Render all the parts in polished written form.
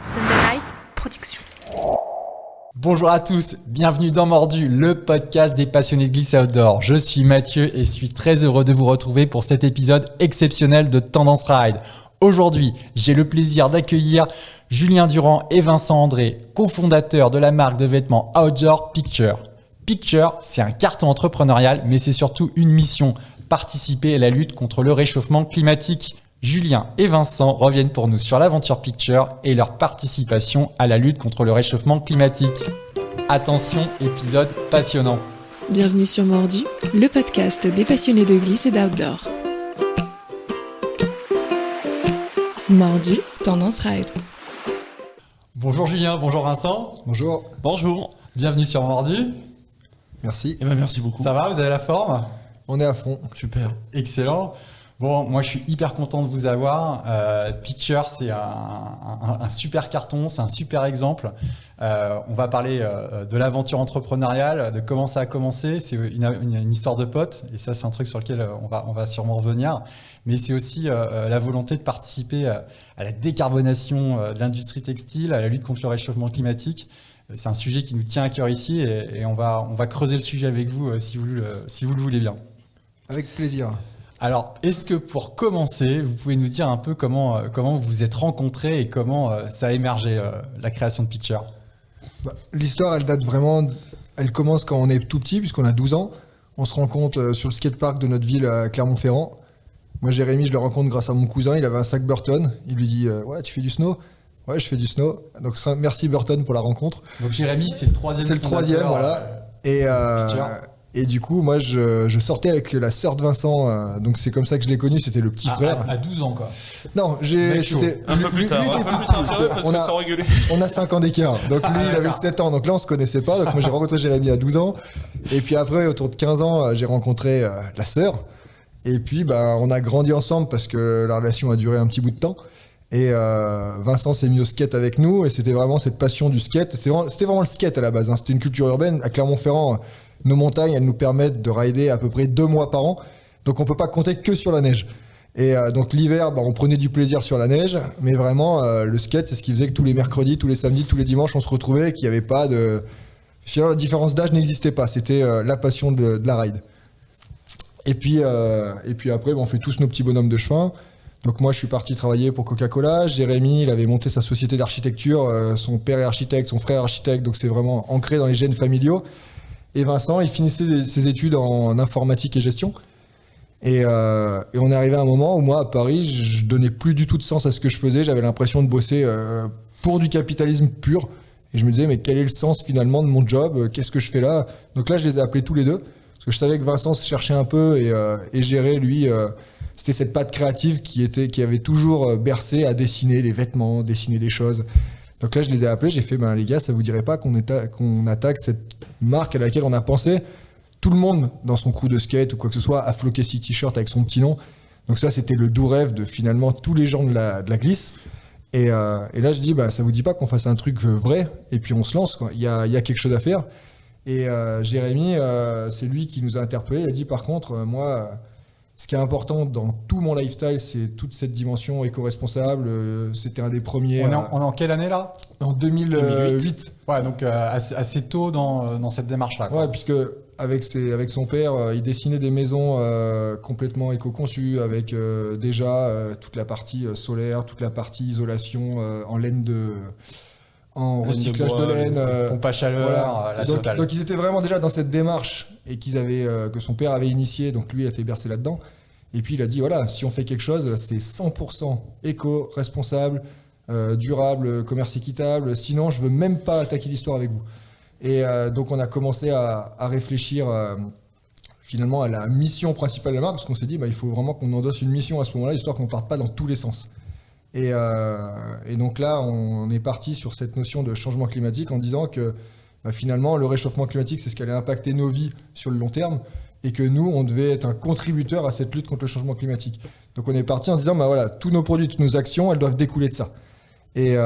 Sunday Night Production. Bonjour à tous, bienvenue dans Mordu, le podcast des passionnés de glisse outdoor. Je suis Mathieu et suis très heureux de vous retrouver pour cet épisode exceptionnel de Tendance Ride. Aujourd'hui, j'ai le plaisir d'accueillir Julien Durand et Vincent André, cofondateurs de la marque de vêtements outdoor Picture. Picture, c'est un carton entrepreneurial, mais c'est surtout une mission, participer à la lutte contre le réchauffement climatique. Julien et Vincent reviennent pour nous sur l'aventure Picture et leur participation à la lutte contre le réchauffement climatique. Attention, épisode passionnant. Bienvenue sur Mordu, le podcast des passionnés de glisse et d'outdoor. Mordu, Tendance Ride. Bonjour Julien, bonjour Vincent. Bonjour. Bonjour. Bienvenue sur Mordu. Merci. Eh ben merci beaucoup. Ça va, vous avez la forme ? On est à fond. Super. Excellent. Bon, moi je suis hyper content de vous avoir. Picture, c'est un super carton, c'est un super exemple. On va parler de l'aventure entrepreneuriale, de comment ça a commencé. C'est une histoire de potes et ça c'est un truc sur lequel on va sûrement revenir. Mais c'est aussi la volonté de participer à la décarbonation de l'industrie textile, à la lutte contre le réchauffement climatique. C'est un sujet qui nous tient à cœur ici et on va creuser le sujet avec vous si vous le voulez bien. Avec plaisir. Alors, est-ce que pour commencer, vous pouvez nous dire un peu comment vous vous êtes rencontrés et comment ça a émergé, la création de Picture ? L'histoire, elle commence quand on est tout petit, puisqu'on a 12 ans. On se rencontre sur le skatepark de notre ville à Clermont-Ferrand. Moi, Jérémy, je le rencontre grâce à mon cousin. Il avait un sac Burton. Il lui dit « Ouais, tu fais du snow ?» « Ouais, je fais du snow. » Donc, merci Burton pour la rencontre. Donc, Jérémy, c'est le troisième. C'est le troisième, voilà. Et du coup, moi, je sortais avec la sœur de Vincent, donc c'est comme ça que je l'ai connu, c'était le petit frère. À 12 ans, quoi. Non, c'était... Un peu plus tard, parce que ça rigolait. On a 5 ans d'écart, donc lui, il avait 7 ans, donc là, on se connaissait pas, donc moi, j'ai rencontré Jérémy à 12 ans, et puis après, autour de 15 ans, j'ai rencontré la sœur, et puis, on a grandi ensemble parce que la relation a duré un petit bout de temps, et Vincent s'est mis au skate avec nous, et c'était vraiment cette passion du skate, c'était vraiment le skate à la base, hein. C'était une culture urbaine, à Clermont-Ferrand. Nos montagnes, elles nous permettent de rider à peu près 2 mois par an. Donc, on peut pas compter que sur la neige. Et donc, l'hiver, on prenait du plaisir sur la neige. Mais vraiment, le skate, c'est ce qui faisait que tous les mercredis, tous les samedis, tous les dimanches, on se retrouvait et qu'il n'y avait pas de... Finalement, la différence d'âge n'existait pas. C'était la passion de la ride. Et puis après, on fait tous nos petits bonhommes de chemin. Donc, moi, je suis parti travailler pour Coca-Cola. Jérémy, il avait monté sa société d'architecture. Son père est architecte, son frère est architecte. Donc, c'est vraiment ancré dans les gènes familiaux. Et Vincent, il finissait ses études en informatique et gestion. Et on est arrivé à un moment où moi, à Paris, je donnais plus du tout de sens à ce que je faisais. J'avais l'impression de bosser pour du capitalisme pur. Et je me disais, mais quel est le sens finalement de mon job ? Qu'est-ce que je fais là ? Donc là, je les ai appelés tous les deux. Parce que je savais que Vincent se cherchait un peu et gérait, lui, c'était cette patte créative qui avait toujours bercé à dessiner des vêtements, dessiner des choses. Donc là, je les ai appelés, j'ai fait, les gars, ça vous dirait pas qu'on attaque cette marque à laquelle on a pensé ? Tout le monde, dans son crew de skate ou quoi que ce soit, a floqué ses t-shirts avec son petit nom. Donc ça, c'était le doux rêve de finalement tous les gens de la glisse. Et là, je dis, ça vous dit pas qu'on fasse un truc vrai ? Et puis on se lance, quoi. Il y a quelque chose à faire. Et Jérémy, c'est lui qui nous a interpellés. Il a dit, par contre, moi... Ce qui est important dans tout mon lifestyle, c'est toute cette dimension éco-responsable. C'était un des premiers. On est en quelle année là ? En 2008. Ouais, donc assez tôt dans cette démarche-là, quoi. Ouais, puisque avec son père, il dessinait des maisons complètement éco-conçues, avec déjà toute la partie solaire, toute la partie isolation en laine en recyclage de laine, pompe à chaleur, la totale. Donc ils étaient vraiment déjà dans cette démarche et que son père avait initié, donc lui a été bercé là-dedans. Et puis il a dit voilà, si on fait quelque chose, c'est 100% éco, responsable, durable, commerce équitable. Sinon, je veux même pas attaquer l'histoire avec vous. Et donc on a commencé à réfléchir finalement à la mission principale de la marque, parce qu'on s'est dit il faut vraiment qu'on endosse une mission à ce moment-là, histoire qu'on parte pas dans tous les sens. Et donc là, on est parti sur cette notion de changement climatique en disant que finalement, le réchauffement climatique, c'est ce qui allait impacter nos vies sur le long terme et que nous, on devait être un contributeur à cette lutte contre le changement climatique. Donc on est parti en disant, tous nos produits, toutes nos actions, elles doivent découler de ça. Et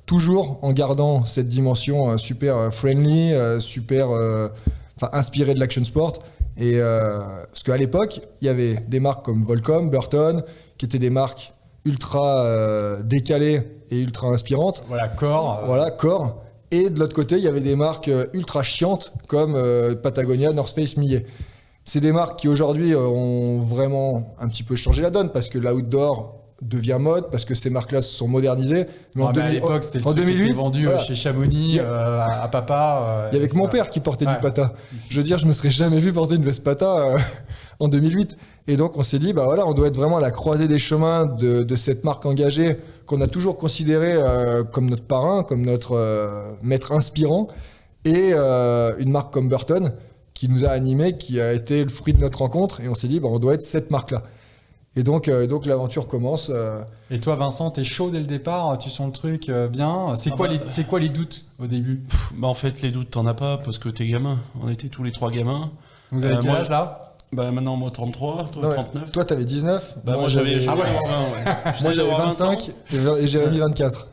toujours en gardant cette dimension super friendly, inspirée de l'action sport. Et parce qu'à l'époque, il y avait des marques comme Volcom, Burton, qui étaient des marques ultra décalées et ultra inspirantes. Voilà, Core. Voilà, Core. Et de l'autre côté, il y avait des marques ultra chiantes comme Patagonia, North Face, Millet. C'est des marques qui aujourd'hui ont vraiment un petit peu changé la donne parce que l'outdoor devient mode, parce que ces marques-là se sont modernisées. Mais à l'époque, c'était le truc 2008, qui était vendu chez Chamonix, à papa. Il y avait que mon père qui portait du Pata. Je veux dire, je me serais jamais vu porter une veste Pata en 2008. Et donc, on s'est dit, bah voilà, on doit être vraiment à la croisée des chemins de cette marque engagée qu'on a toujours considérée comme notre parrain, comme notre maître inspirant, et une marque comme Burton qui nous a animés, qui a été le fruit de notre rencontre. Et on s'est dit, bah, on doit être cette marque-là. Et donc l'aventure commence. Et toi, Vincent, t'es chaud dès le départ, tu sens le truc bien. C'est quoi les doutes au début? Bah en fait, les doutes, t'en as pas parce que t'es gamin. On était tous les trois gamins. Vous avez quel âge là? Bah maintenant, moi 33, toi 39. Toi, t'avais 19. Bah moi j'avais 20, ouais. Moi j'avais 25 et Jérémy 24.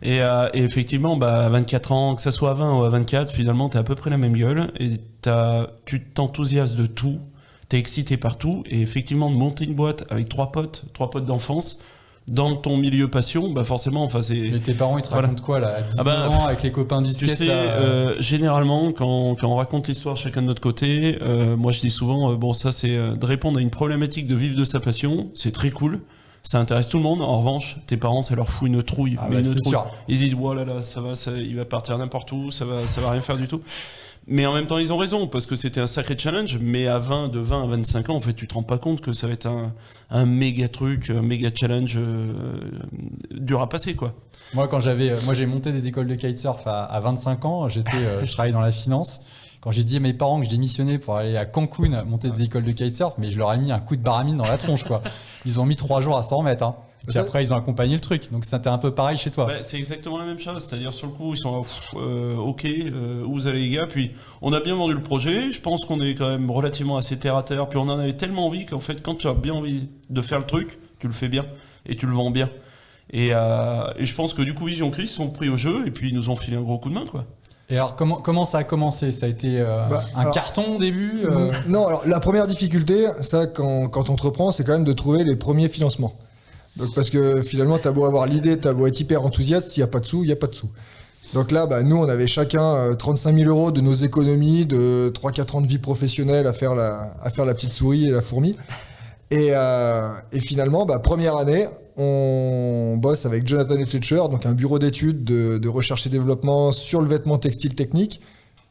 Et effectivement, bah, à 24 ans, que ça soit à 20 ou à 24, finalement, t'as à peu près la même gueule et tu t'enthousiasmes de tout. T'es excité partout et effectivement de monter une boîte avec trois potes d'enfance dans ton milieu passion, bah forcément, enfin c'est. Mais tes parents ils te racontent quoi là, à 19 ans avec les copains du skate? Tu sais, généralement quand on raconte l'histoire chacun de notre côté, moi je dis souvent bon ça c'est de répondre à une problématique de vivre de sa passion, c'est très cool. Ça intéresse tout le monde. En revanche, tes parents, ça leur fout une trouille. Une trouille. Sûr. Ils disent, oh là là, il va partir n'importe où, ça va rien faire du tout. Mais en même temps, ils ont raison, parce que c'était un sacré challenge. Mais de 20 à 25 ans, en fait, tu te rends pas compte que ça va être un méga truc, un méga challenge dur à passer, quoi. Moi, j'ai monté des écoles de kitesurf à 25 ans. Je travaillais dans la finance. Quand j'ai dit à mes parents que je démissionnais pour aller à Cancun monter des écoles de kitesurf, mais je leur ai mis un coup de baramine dans la tronche, quoi. Ils ont mis 3 jours à s'en remettre, hein. Et puis après, ils ont accompagné le truc. Donc, c'était un peu pareil chez toi. Bah, c'est exactement la même chose. C'est-à-dire, sur le coup, ils sont OK, où vous allez, les gars. Puis, on a bien vendu le projet. Je pense qu'on est quand même relativement assez terre à terre. Puis, on en avait tellement envie qu'en fait, quand tu as bien envie de faire le truc, tu le fais bien et tu le vends bien. Et je pense que du coup, Vision Chris sont pris au jeu et puis ils nous ont filé un gros coup de main, quoi. Et alors, comment ça a commencé? Ça a été carton au début Non, alors la première difficulté, ça, quand on entreprend, c'est quand même de trouver les premiers financements. Donc, parce que finalement, t'as beau avoir l'idée, t'as beau être hyper enthousiaste, s'il n'y a pas de sous, il n'y a pas de sous. Donc là, nous, on avait chacun 35 000 euros de nos économies, de 3-4 ans de vie professionnelle à faire la petite souris et la fourmi. Et finalement, première année, on bosse avec Jonathan et Fletcher, donc un bureau d'études de recherche et développement sur le vêtement textile technique.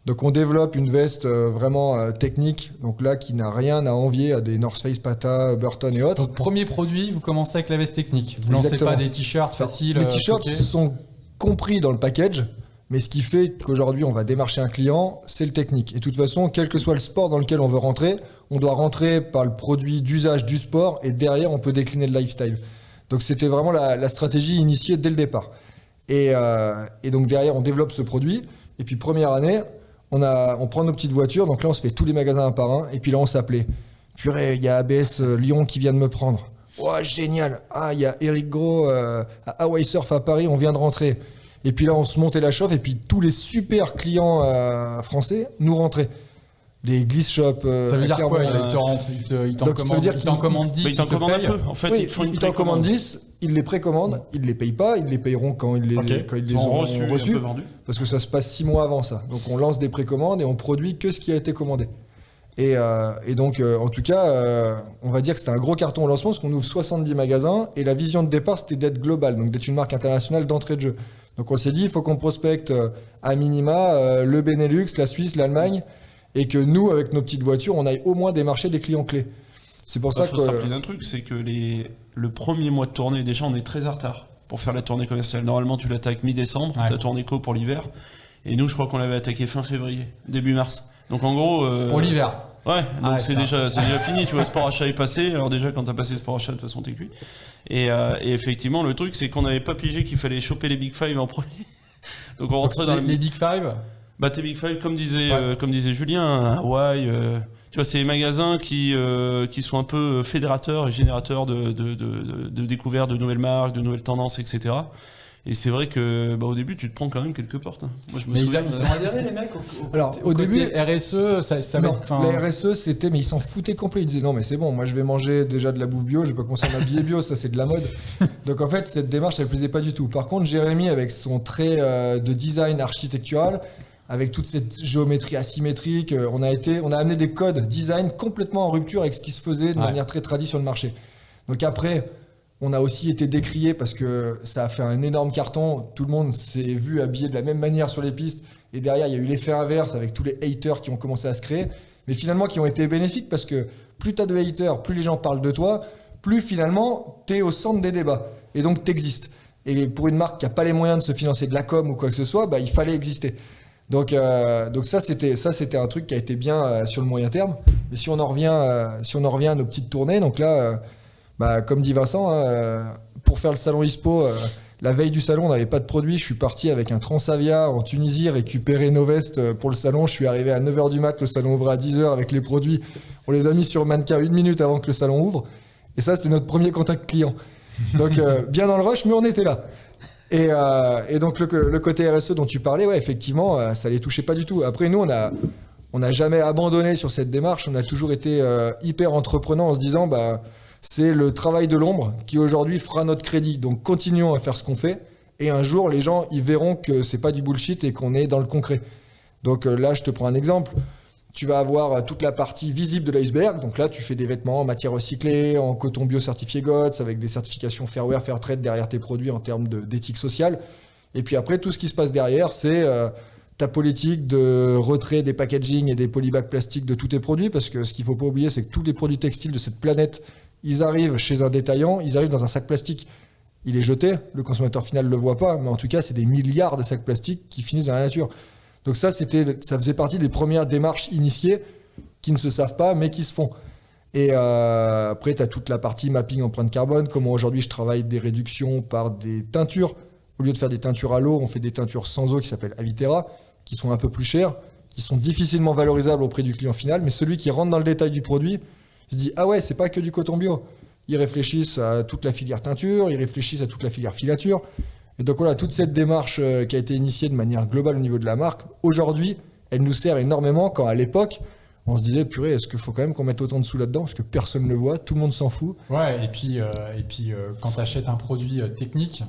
Donc on développe une veste vraiment technique, donc là qui n'a rien à envier à des North Face, Pata, Burton et autres. Donc premier produit, vous commencez avec la veste technique. Vous lancez pas des t-shirts faciles. Les t-shirts sont compris dans le package, mais ce qui fait qu'aujourd'hui on va démarcher un client, c'est le technique. Et de toute façon, quel que soit le sport dans lequel on veut rentrer, on doit rentrer par le produit d'usage du sport et derrière on peut décliner le lifestyle. Donc c'était vraiment la stratégie initiée dès le départ. Et donc derrière on développe ce produit, et puis première année, on prend nos petites voitures, donc là on se fait tous les magasins un par un, et puis là on s'appelait. Purée, il y a ABS Lyon qui vient de me prendre. Oh génial. Ah, il y a Eric Gros à Hawaii Surf à Paris, on vient de rentrer. Et puis là on se montait la chauffe, et puis tous les super clients français nous rentraient. Les Gliss Shop. Ça veut dire quoi? Il t'en commande 10. Mais il t'en commande un peu. En fait, oui, il t'en commande 10, il les précommande, il les paye pas, ils les payeront quand ils les auront reçus. Parce que ça se passe 6 mois avant ça. Donc on lance des précommandes et on produit que ce qui a été commandé. Et donc, en tout cas, on va dire que c'était un gros carton au lancement parce qu'on ouvre 70 magasins et la vision de départ c'était d'être global, donc d'être une marque internationale d'entrée de jeu. Donc on s'est dit, il faut qu'on prospecte à minima le Benelux, la Suisse, l'Allemagne. Et que nous, avec nos petites voitures, on aille au moins démarcher des clients clés. C'est pour ça que... Il faut se rappeler d'un truc, c'est que le premier mois de tournée, déjà, on est très en retard pour faire la tournée commerciale. Normalement, tu l'attaques mi-décembre, ta tournée co pour l'hiver. Et nous, je crois qu'on l'avait attaqué fin février, début mars. Donc en gros... Pour l'hiver. Ouais, donc c'est déjà fini, tu vois, sport achat est passé. Alors déjà, quand t'as passé sport achat, de toute façon, t'es cuit. Et effectivement, le truc, c'est qu'on n'avait pas pigé qu'il fallait choper les Big Five en premier. Donc on rentrait dans les Big Five. Tes Big Five, comme disait Julien, Hawaï, tu vois, c'est les magasins qui sont un peu fédérateurs et générateurs de découvertes de nouvelles marques, de nouvelles tendances, etc. Et c'est vrai que au début, tu te prends quand même quelques portes. Hein. Moi, je me Mais souviens. ils ont adhéré, les mecs, Alors, au au côté début- RSE, ça va Non, être... enfin, la RSE, c'était, mais ils s'en foutaient complet. Ils disaient non, mais c'est bon, moi je vais manger déjà de la bouffe bio, je vais pas commencer à m'habiller bio, ça c'est de la mode. Donc en fait, cette démarche, elle plaisait pas du tout. Par contre, Jérémy, avec son trait de design architectural, avec toute cette géométrie asymétrique, on a amené des codes design complètement en rupture avec ce qui se faisait de Ouais. manière très tradie sur le marché. Donc après, on a aussi été décrié parce que ça a fait un énorme carton. Tout le monde s'est vu habillé de la même manière sur les pistes. Et derrière, il y a eu l'effet inverse avec tous les haters qui ont commencé à se créer. Mais finalement, qui ont été bénéfiques parce que plus tu as de haters, plus les gens parlent de toi, plus finalement, tu es au centre des débats. Et donc, tu existes. Et pour une marque qui n'a pas les moyens de se financer de la com ou quoi que ce soit, il fallait exister. Donc ça, c'était un truc qui a été bien sur le moyen terme. Mais si on en revient à nos petites tournées, donc là... comme dit Vincent, pour faire le salon ISPO, la veille du salon, on n'avait pas de produit. Je suis parti avec un Transavia en Tunisie récupérer nos vestes pour le salon. Je suis arrivé à 9h du mat, le salon ouvrait à 10h avec les produits. On les a mis sur mannequin 1 minute avant que le salon ouvre. Et ça, c'était notre premier contact client. Donc, bien dans le rush, mais on était là. Et donc, le côté RSE dont tu parlais, ouais, effectivement, ça les touchait pas du tout. Après, nous, on n'a jamais abandonné sur cette démarche. On a toujours été hyper entreprenants en se disant, c'est le travail de l'ombre qui aujourd'hui fera notre crédit. Donc continuons à faire ce qu'on fait et un jour les gens ils verront que c'est pas du bullshit et qu'on est dans le concret. Donc là je te prends un exemple. Tu vas avoir toute la partie visible de l'iceberg. Donc là tu fais des vêtements en matière recyclée, en coton bio certifié GOTS avec des certifications Fairwear, Fairtrade derrière tes produits en termes d'éthique sociale. Et puis après tout ce qui se passe derrière c'est ta politique de retrait des packaging et des polybags plastiques de tous tes produits parce que ce qu'il faut pas oublier c'est que tous les produits textiles de cette planète ils arrivent chez un détaillant, ils arrivent dans un sac plastique. Il est jeté, le consommateur final ne le voit pas, mais en tout cas, c'est des milliards de sacs plastiques qui finissent dans la nature. Donc ça faisait partie des premières démarches initiées qui ne se savent pas, mais qui se font. Et après, tu as toute la partie mapping empreinte carbone, comment aujourd'hui je travaille des réductions par des teintures. Au lieu de faire des teintures à l'eau, on fait des teintures sans eau qui s'appellent Avitera, qui sont un peu plus chères, qui sont difficilement valorisables auprès du client final, mais celui qui rentre dans le détail du produit, je dis, ah ouais, c'est pas que du coton bio. Ils réfléchissent à toute la filière teinture, ils réfléchissent à toute la filière filature. Et donc voilà, toute cette démarche qui a été initiée de manière globale au niveau de la marque, aujourd'hui, elle nous sert énormément quand à l'époque, on se disait, purée, est-ce qu'il faut quand même qu'on mette autant de sous là-dedans parce que personne ne le voit, tout le monde s'en fout. Ouais, et puis quand tu achètes un produit technique,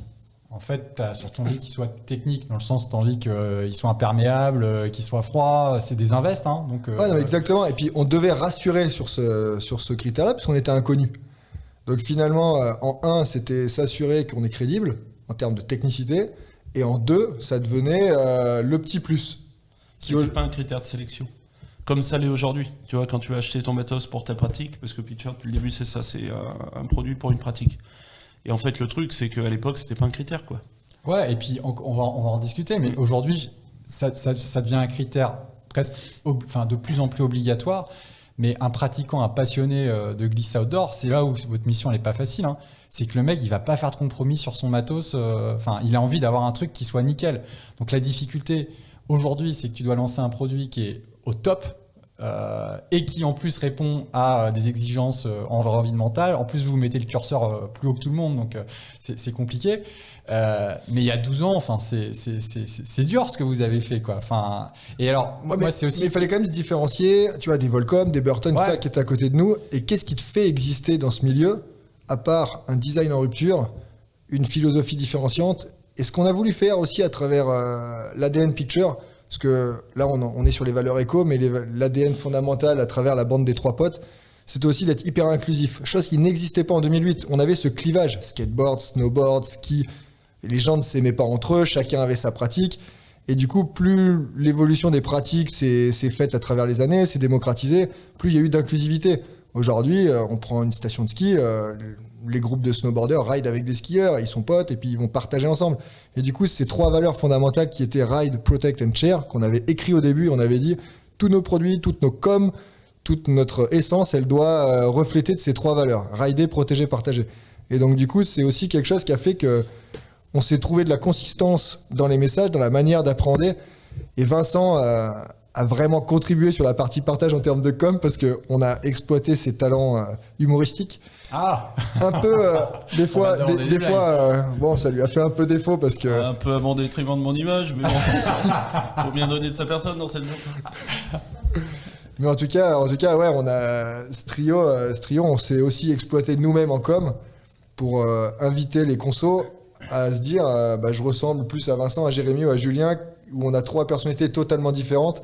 en fait, tu as surtout envie qu'il soit technique, dans le sens, tu as envie qu'il soit imperméable, qu'il soit froid, c'est des invests. Hein, donc, ouais, non, exactement. Et puis, on devait rassurer sur ce critère-là, parce qu'on était inconnu. Donc, finalement, en 1, c'était s'assurer qu'on est crédible en termes de technicité. Et en 2, ça devenait le petit plus. C'était pas un critère de sélection. Comme ça l'est aujourd'hui. Tu vois, quand tu vas acheter ton matos pour ta pratique, parce que Pitcher, depuis le début, c'est ça, c'est un produit pour une pratique. Et en fait, le truc, c'est qu'à l'époque, c'était pas un critère, quoi. Ouais, et puis on va en discuter, mais aujourd'hui, ça devient un critère presque, de plus en plus obligatoire. Mais un pratiquant, un passionné de glisse outdoor, c'est là où votre mission n'est pas facile. Hein. C'est que le mec, il va pas faire de compromis sur son matos. Il a envie d'avoir un truc qui soit nickel. Donc la difficulté aujourd'hui, c'est que tu dois lancer un produit qui est au top. Et qui en plus répond à des exigences environnementales. En plus, vous mettez le curseur plus haut que tout le monde, donc c'est compliqué. Mais il y a 12 ans, c'est dur ce que vous avez fait, quoi. Et alors, moi, c'est aussi. Mais il fallait quand même se différencier. Tu vois, des Volcom, des Burton, Ouais. ça qui est à côté de nous. Et qu'est-ce qui te fait exister dans ce milieu, à part un design en rupture, une philosophie différenciante, et ce qu'on a voulu faire aussi à travers l'ADN Picture. Parce que là, on est sur les valeurs éco, mais l'ADN fondamental à travers la bande des 3 potes, c'est aussi d'être hyper inclusif. Chose qui n'existait pas en 2008. On avait ce clivage, skateboard, snowboard, ski. Et les gens ne s'aimaient pas entre eux, chacun avait sa pratique. Et du coup, plus l'évolution des pratiques s'est faite à travers les années, s'est démocratisée, plus il y a eu d'inclusivité. Aujourd'hui, on prend une station de ski, les groupes de snowboarders ride avec des skieurs, ils sont potes et puis ils vont partager ensemble. Et du coup, ces 3 valeurs fondamentales qui étaient ride, protect and share, qu'on avait écrit au début, on avait dit tous nos produits, toutes nos coms, toute notre essence, elle doit refléter de ces 3 valeurs. Rider, protéger, partager. Et donc du coup, c'est aussi quelque chose qui a fait que on s'est trouvé de la consistance dans les messages, dans la manière d'apprendre. Et Vincent a a vraiment contribué sur la partie partage en termes de com parce qu'on a exploité ses talents humoristiques. Ah, Un peu, des fois, va demander des bon, ça lui a fait un peu défaut parce que. Un peu à mon détriment de mon image, mais bon, faut bien donner de sa personne dans cette vente. Mais en tout cas, ouais, on a ce trio, on s'est aussi exploité nous-mêmes en com pour inviter les consos à se dire, je ressemble plus à Vincent, à Jérémy ou à Julien, où on a 3 personnalités totalement différentes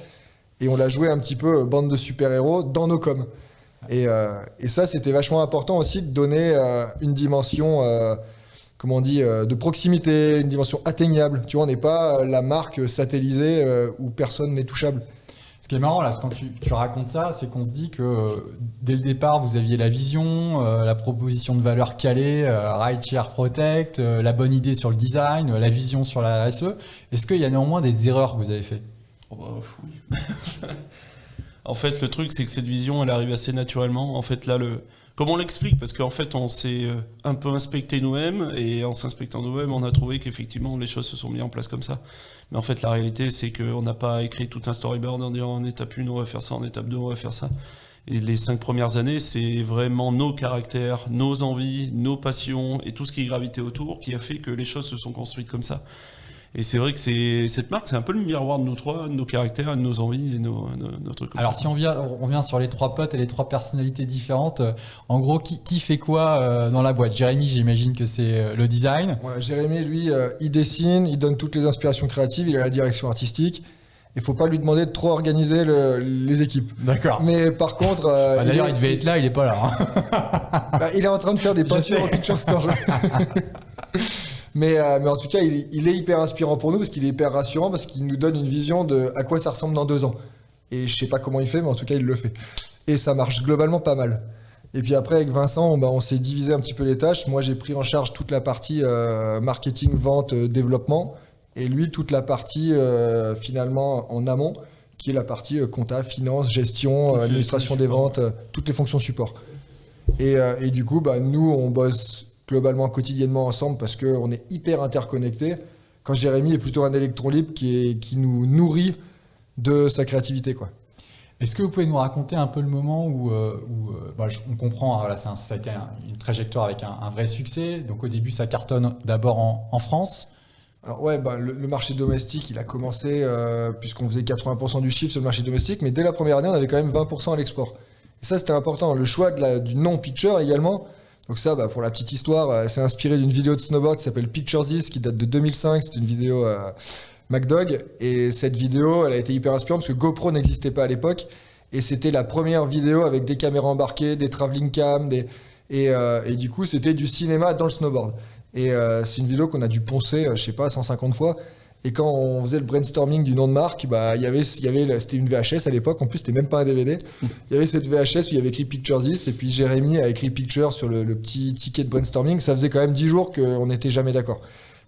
et on l'a joué un petit peu bande de super-héros dans nos coms. Et ça, c'était vachement important aussi de donner une dimension, de proximité, une dimension atteignable. Tu vois, on n'est pas la marque satellisée où personne n'est touchable. ce qui est marrant là, quand tu racontes ça, c'est qu'on se dit que dès le départ, vous aviez la vision, la proposition de valeur calée, Ride Share Protect, la bonne idée sur le design, la vision sur la RSE. Est-ce qu'il y a néanmoins des erreurs que vous avez faites ? Oui. En fait, le truc, c'est que cette vision, elle arrive assez naturellement. En fait, là, comment on l'explique ? Parce qu'en fait, on s'est un peu inspecté nous-mêmes, et en s'inspectant nous-mêmes, on a trouvé qu'effectivement, les choses se sont mises en place comme ça. Mais en fait, la réalité, c'est qu'on n'a pas écrit tout un storyboard en disant en étape 1, on va faire ça, en étape 2, on va faire ça. Et les 5 premières années, c'est vraiment nos caractères, nos envies, nos passions, et tout ce qui gravitait autour, qui a fait que les choses se sont construites comme ça. Et c'est vrai que cette marque, c'est un peu le miroir de nous 3, de nos caractères, de nos envies et nos trucs comme ça. Alors si on revient sur les 3 potes et les 3 personnalités différentes, en gros, qui fait quoi dans la boîte ? Jérémy, j'imagine que c'est le design. Ouais, Jérémy, lui, il dessine, il donne toutes les inspirations créatives, il a la direction artistique. Il faut pas lui demander de trop organiser les équipes. D'accord. Mais par contre... d'ailleurs, il devait être là, il est pas là. Hein. Il est en train de faire des peintures en Picture Store. Mais en tout cas, il est hyper inspirant pour nous parce qu'il est hyper rassurant parce qu'il nous donne une vision de à quoi ça ressemble dans 2 ans. Et je sais pas comment il fait, mais en tout cas, il le fait. Et ça marche globalement pas mal. Et puis après, avec Vincent, on s'est divisé un petit peu les tâches. Moi, j'ai pris en charge toute la partie marketing, vente, développement. Et lui, toute la partie finalement en amont, qui est la partie compta, finance, gestion, administration des ventes, toutes les fonctions support. Et du coup, nous, on bosse globalement quotidiennement ensemble parce qu'on est hyper interconnectés. Quand Jérémy est plutôt un électron libre qui nous nourrit de sa créativité, quoi. Est-ce que vous pouvez nous raconter un peu le moment où on comprend, voilà, ça a été une trajectoire avec un vrai succès. Donc au début, ça cartonne d'abord en France. Alors ouais, le marché domestique, il a commencé puisqu'on faisait 80% du chiffre sur le marché domestique, mais dès la première année, on avait quand même 20% à l'export. Et ça, c'était important. Le choix du non-picture également. Donc ça, pour la petite histoire, c'est inspiré d'une vidéo de snowboard qui s'appelle Picture This, qui date de 2005. C'est une vidéo MacDog. Et cette vidéo, elle a été hyper inspirante parce que GoPro n'existait pas à l'époque. Et c'était la première vidéo avec des caméras embarquées, des travelling cams. Et du coup, c'était du cinéma dans le snowboard. Et c'est une vidéo qu'on a dû poncer, 150 fois. Et quand on faisait le brainstorming du nom de marque, c'était une VHS à l'époque. En plus, c'était même pas un DVD. Il y avait cette VHS où il y avait écrit Picture This. Et puis Jérémy a écrit Picture sur le petit ticket de brainstorming. Ça faisait quand même 10 jours qu'on n'était jamais d'accord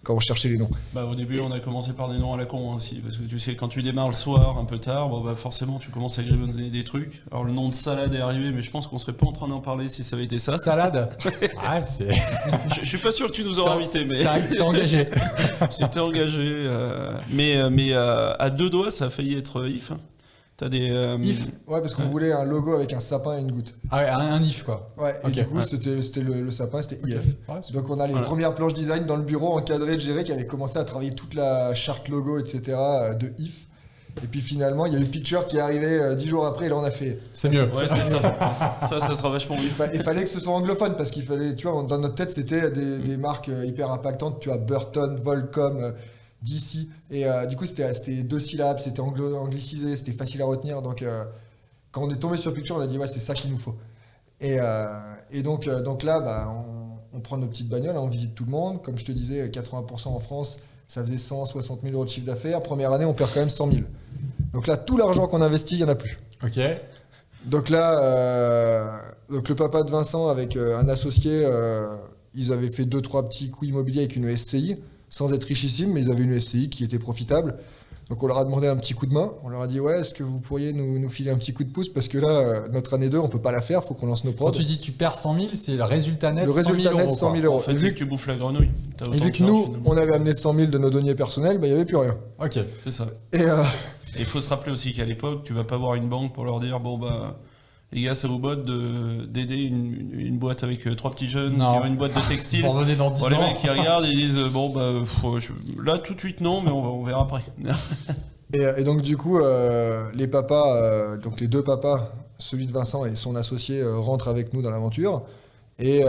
quand on cherchait les noms. Au début, on a commencé par des noms à la con aussi. Parce que tu sais, quand tu démarres le soir, un peu tard, forcément, tu commences à gribonner des trucs. Alors, le nom de Salade est arrivé, mais je pense qu'on serait pas en train d'en parler si ça avait été ça. Salade. Ouais, c'est... Je suis pas sûr que tu nous aurais invités, mais... C'est engagé. C'était engagé. Mais à 2 doigts, ça a failli être IF. T'as des... IF. Ouais, parce qu'on voulait un logo avec un sapin et une goutte. Ah ouais, un IF, quoi. Ouais, et du coup, c'était le sapin, c'était IF. Ouais, donc on a les premières planches design dans le bureau encadrées de Géré qui avait commencé à travailler toute la charte logo, etc. de IF. Et puis finalement, il y a eu Picture qui est arrivé 10 jours après et là on a fait... C'est mieux. Ouais, c'est ça. Ça sera vachement mieux. Il fallait que ce soit anglophone parce qu'il fallait, tu vois, dans notre tête, c'était des marques hyper impactantes. Tu as Burton, Volcom, DC. Et du coup, c'était 2 syllabes, c'était anglicisé, c'était facile à retenir. Donc quand on est tombé sur Picture, on a dit ouais, c'est ça qu'il nous faut. Et donc là, on prend nos petites bagnoles, on visite tout le monde. Comme je te disais, 80% en France, ça faisait 160 000 € de chiffre d'affaires. Première année, on perd quand même 100 000. Donc là, tout l'argent qu'on investit, il n'y en a plus. Ok. Donc là, le papa de Vincent avec un associé, ils avaient fait 2-3 petits coups immobiliers avec une SCI, sans être richissimes, mais ils avaient une SCI qui était profitable. Donc on leur a demandé un petit coup de main. On leur a dit ouais, est-ce que vous pourriez nous filer un petit coup de pouce parce que là, notre année 2, on peut pas la faire, faut qu'on lance nos prods. Quand tu dis tu perds 100 000, c'est le résultat net. Le résultat net 100 000 €. En fait, c'est que tu bouffes la grenouille. Et vu que nous, on avait amené 100 000 de nos deniers personnels, il n'y avait plus rien. Ok. C'est ça. Et il faut se rappeler aussi qu'à l'époque, tu vas pas voir une banque pour leur dire bon bah les gars, ça vous botte d'aider une boîte avec 3 petits jeunes Non. qui ont une boîte de textile. Pour revenir dans 10 Bon, les ans. mecs qui regardent, ils disent bon bah là tout de suite non, mais on verra après. Et donc du coup, les papas, donc les deux papas, celui de Vincent et son associé, rentrent avec nous dans l'aventure. Et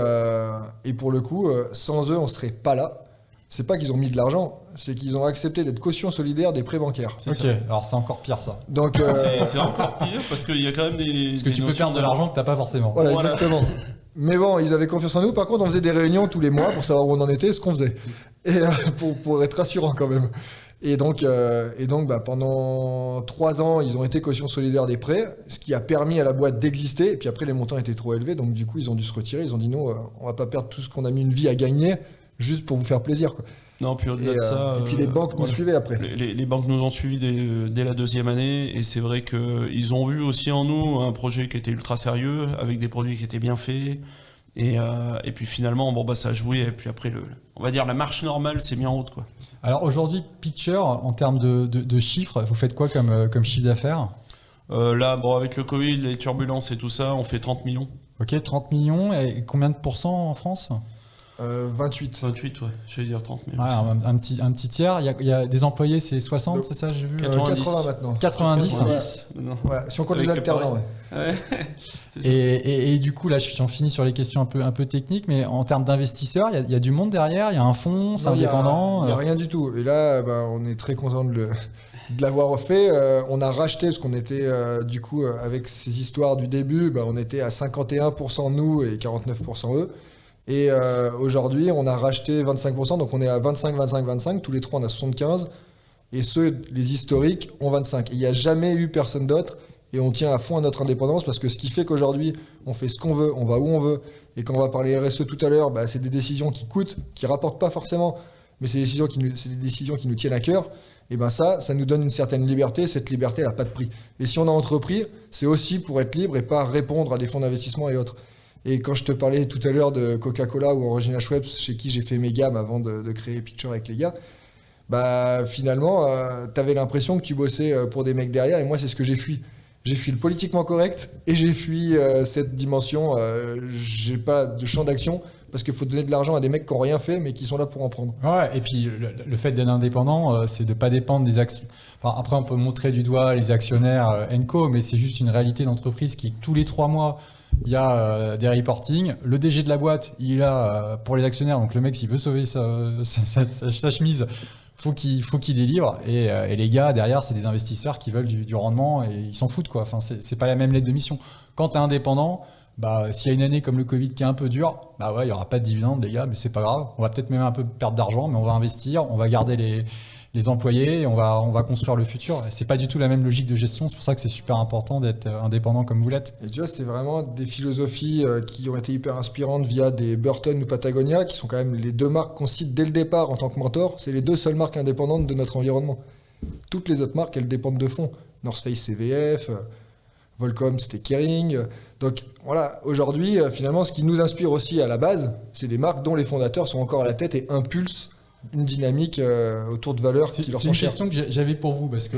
pour le coup, sans eux, on serait pas là. C'est pas qu'ils ont mis de l'argent, c'est qu'ils ont accepté d'être caution solidaire des prêts bancaires. C'est Ok, ça. alors c'est encore pire ça. Donc C'est encore pire parce qu'il y a quand même des. Parce que des tu peux notions perdre de l'argent que t'as pas forcément. voilà, Voilà. exactement. Mais bon, ils avaient confiance en nous. Par contre, on faisait des réunions tous les mois pour savoir où on en était, ce qu'on faisait. Et pour être rassurant quand même. Et donc bah, pendant 3 ans, ils ont été caution solidaire des prêts, ce qui a permis à la boîte d'exister. Et puis après, les montants étaient trop élevés, donc du coup, ils ont dû se retirer. Ils ont dit non, on va pas perdre tout ce qu'on a mis une vie à gagner juste pour vous faire plaisir, quoi. Non, puis au-delà de ça. Et puis les banques nous voilà. suivaient après. Les banques nous ont suivis dès la 2e année et c'est vrai qu'ils ont vu aussi en nous un projet qui était ultra sérieux avec des produits qui étaient bien faits et puis finalement bon bah ça a joué et puis après on va dire la marche normale s'est mis en route quoi. Alors aujourd'hui, Pitcher, en termes de chiffres, vous faites quoi comme chiffre d'affaires? Là bon avec le Covid, les turbulences et tout ça, on fait 30 millions. Ok, 30 millions et combien de pourcents en France? 28. 28 ouais, j'allais dire 30 millions. Ouais, un petit tiers. Il y a des employés, c'est 60, Donc, c'est ça, j'ai vu 90. 80 maintenant. 90. Non. Ouais, si on compte les Avec le alternants. pareil. Ouais. Ouais. C'est ça. Et du coup, là, j'en finis sur les questions un peu techniques, mais en termes d'investisseurs, il y a du monde derrière, il y a un fonds, c'est Non, indépendant. Il n'y a rien du tout. Et là, on est très content de l'avoir fait. On a racheté, parce qu'on était, du coup, avec ces histoires du début, on était à 51% nous et 49% eux. Et aujourd'hui, on a racheté 25%, donc on est à 25, 25, 25. Tous les trois, on a 75. Et ceux, les historiques, ont 25. Et il n'y a jamais eu personne d'autre. Et on tient à fond à notre indépendance parce que ce qui fait qu'aujourd'hui, on fait ce qu'on veut, on va où on veut. Et quand on va parler RSE tout à l'heure, c'est des décisions qui coûtent, qui rapportent pas forcément, mais c'est des décisions qui nous tiennent à cœur. Et ça nous donne une certaine liberté. Cette liberté, elle n'a pas de prix. Et si on a entrepris, c'est aussi pour être libre et pas répondre à des fonds d'investissement et autres. Et quand je te parlais tout à l'heure de Coca-Cola ou Origina Schweppes, chez qui j'ai fait mes gammes avant de créer Pitcher avec les gars, finalement, t'avais l'impression que tu bossais pour des mecs derrière. Et moi, c'est ce que j'ai fui. J'ai fui le politiquement correct et j'ai fui cette dimension. J'ai pas de champ d'action parce qu'il faut donner de l'argent à des mecs qui n'ont rien fait mais qui sont là pour en prendre. Ouais, et puis le fait d'être indépendant, c'est de pas dépendre des actions. Enfin, après, on peut montrer du doigt les actionnaires Enco, mais c'est juste une réalité d'entreprise qui, tous les 3 mois, il y a des reportings. Le DG de la boîte, il est là pour les actionnaires. Donc le mec, s'il veut sauver sa chemise, faut qu'il délivre. Et les gars, derrière, c'est des investisseurs qui veulent du rendement et ils s'en foutent, quoi. Enfin, c'est pas la même lettre de mission. Quand t'es indépendant, s'il y a une année comme le Covid qui est un peu dure, il y aura pas de dividendes, les gars, mais c'est pas grave. On va peut-être même un peu perdre d'argent, mais on va investir, on va garder les employés et on va construire le futur. Et c'est pas du tout la même logique de gestion. C'est pour ça que c'est super important d'être indépendant comme vous l'êtes. Et tu vois, c'est vraiment des philosophies qui ont été hyper inspirantes via des Burton ou Patagonia, qui sont quand même les 2 marques qu'on cite dès le départ en tant que mentor. C'est les 2 seules marques indépendantes de notre environnement. Toutes les autres marques, elles dépendent de fonds. North Face, CVF, Volcom, c'était Kering. Donc voilà, aujourd'hui, finalement, ce qui nous inspire aussi à la base, c'est des marques dont les fondateurs sont encore à la tête et impulsent une dynamique autour de valeurs qui leur C'est sont une chères. question que j'avais pour vous parce que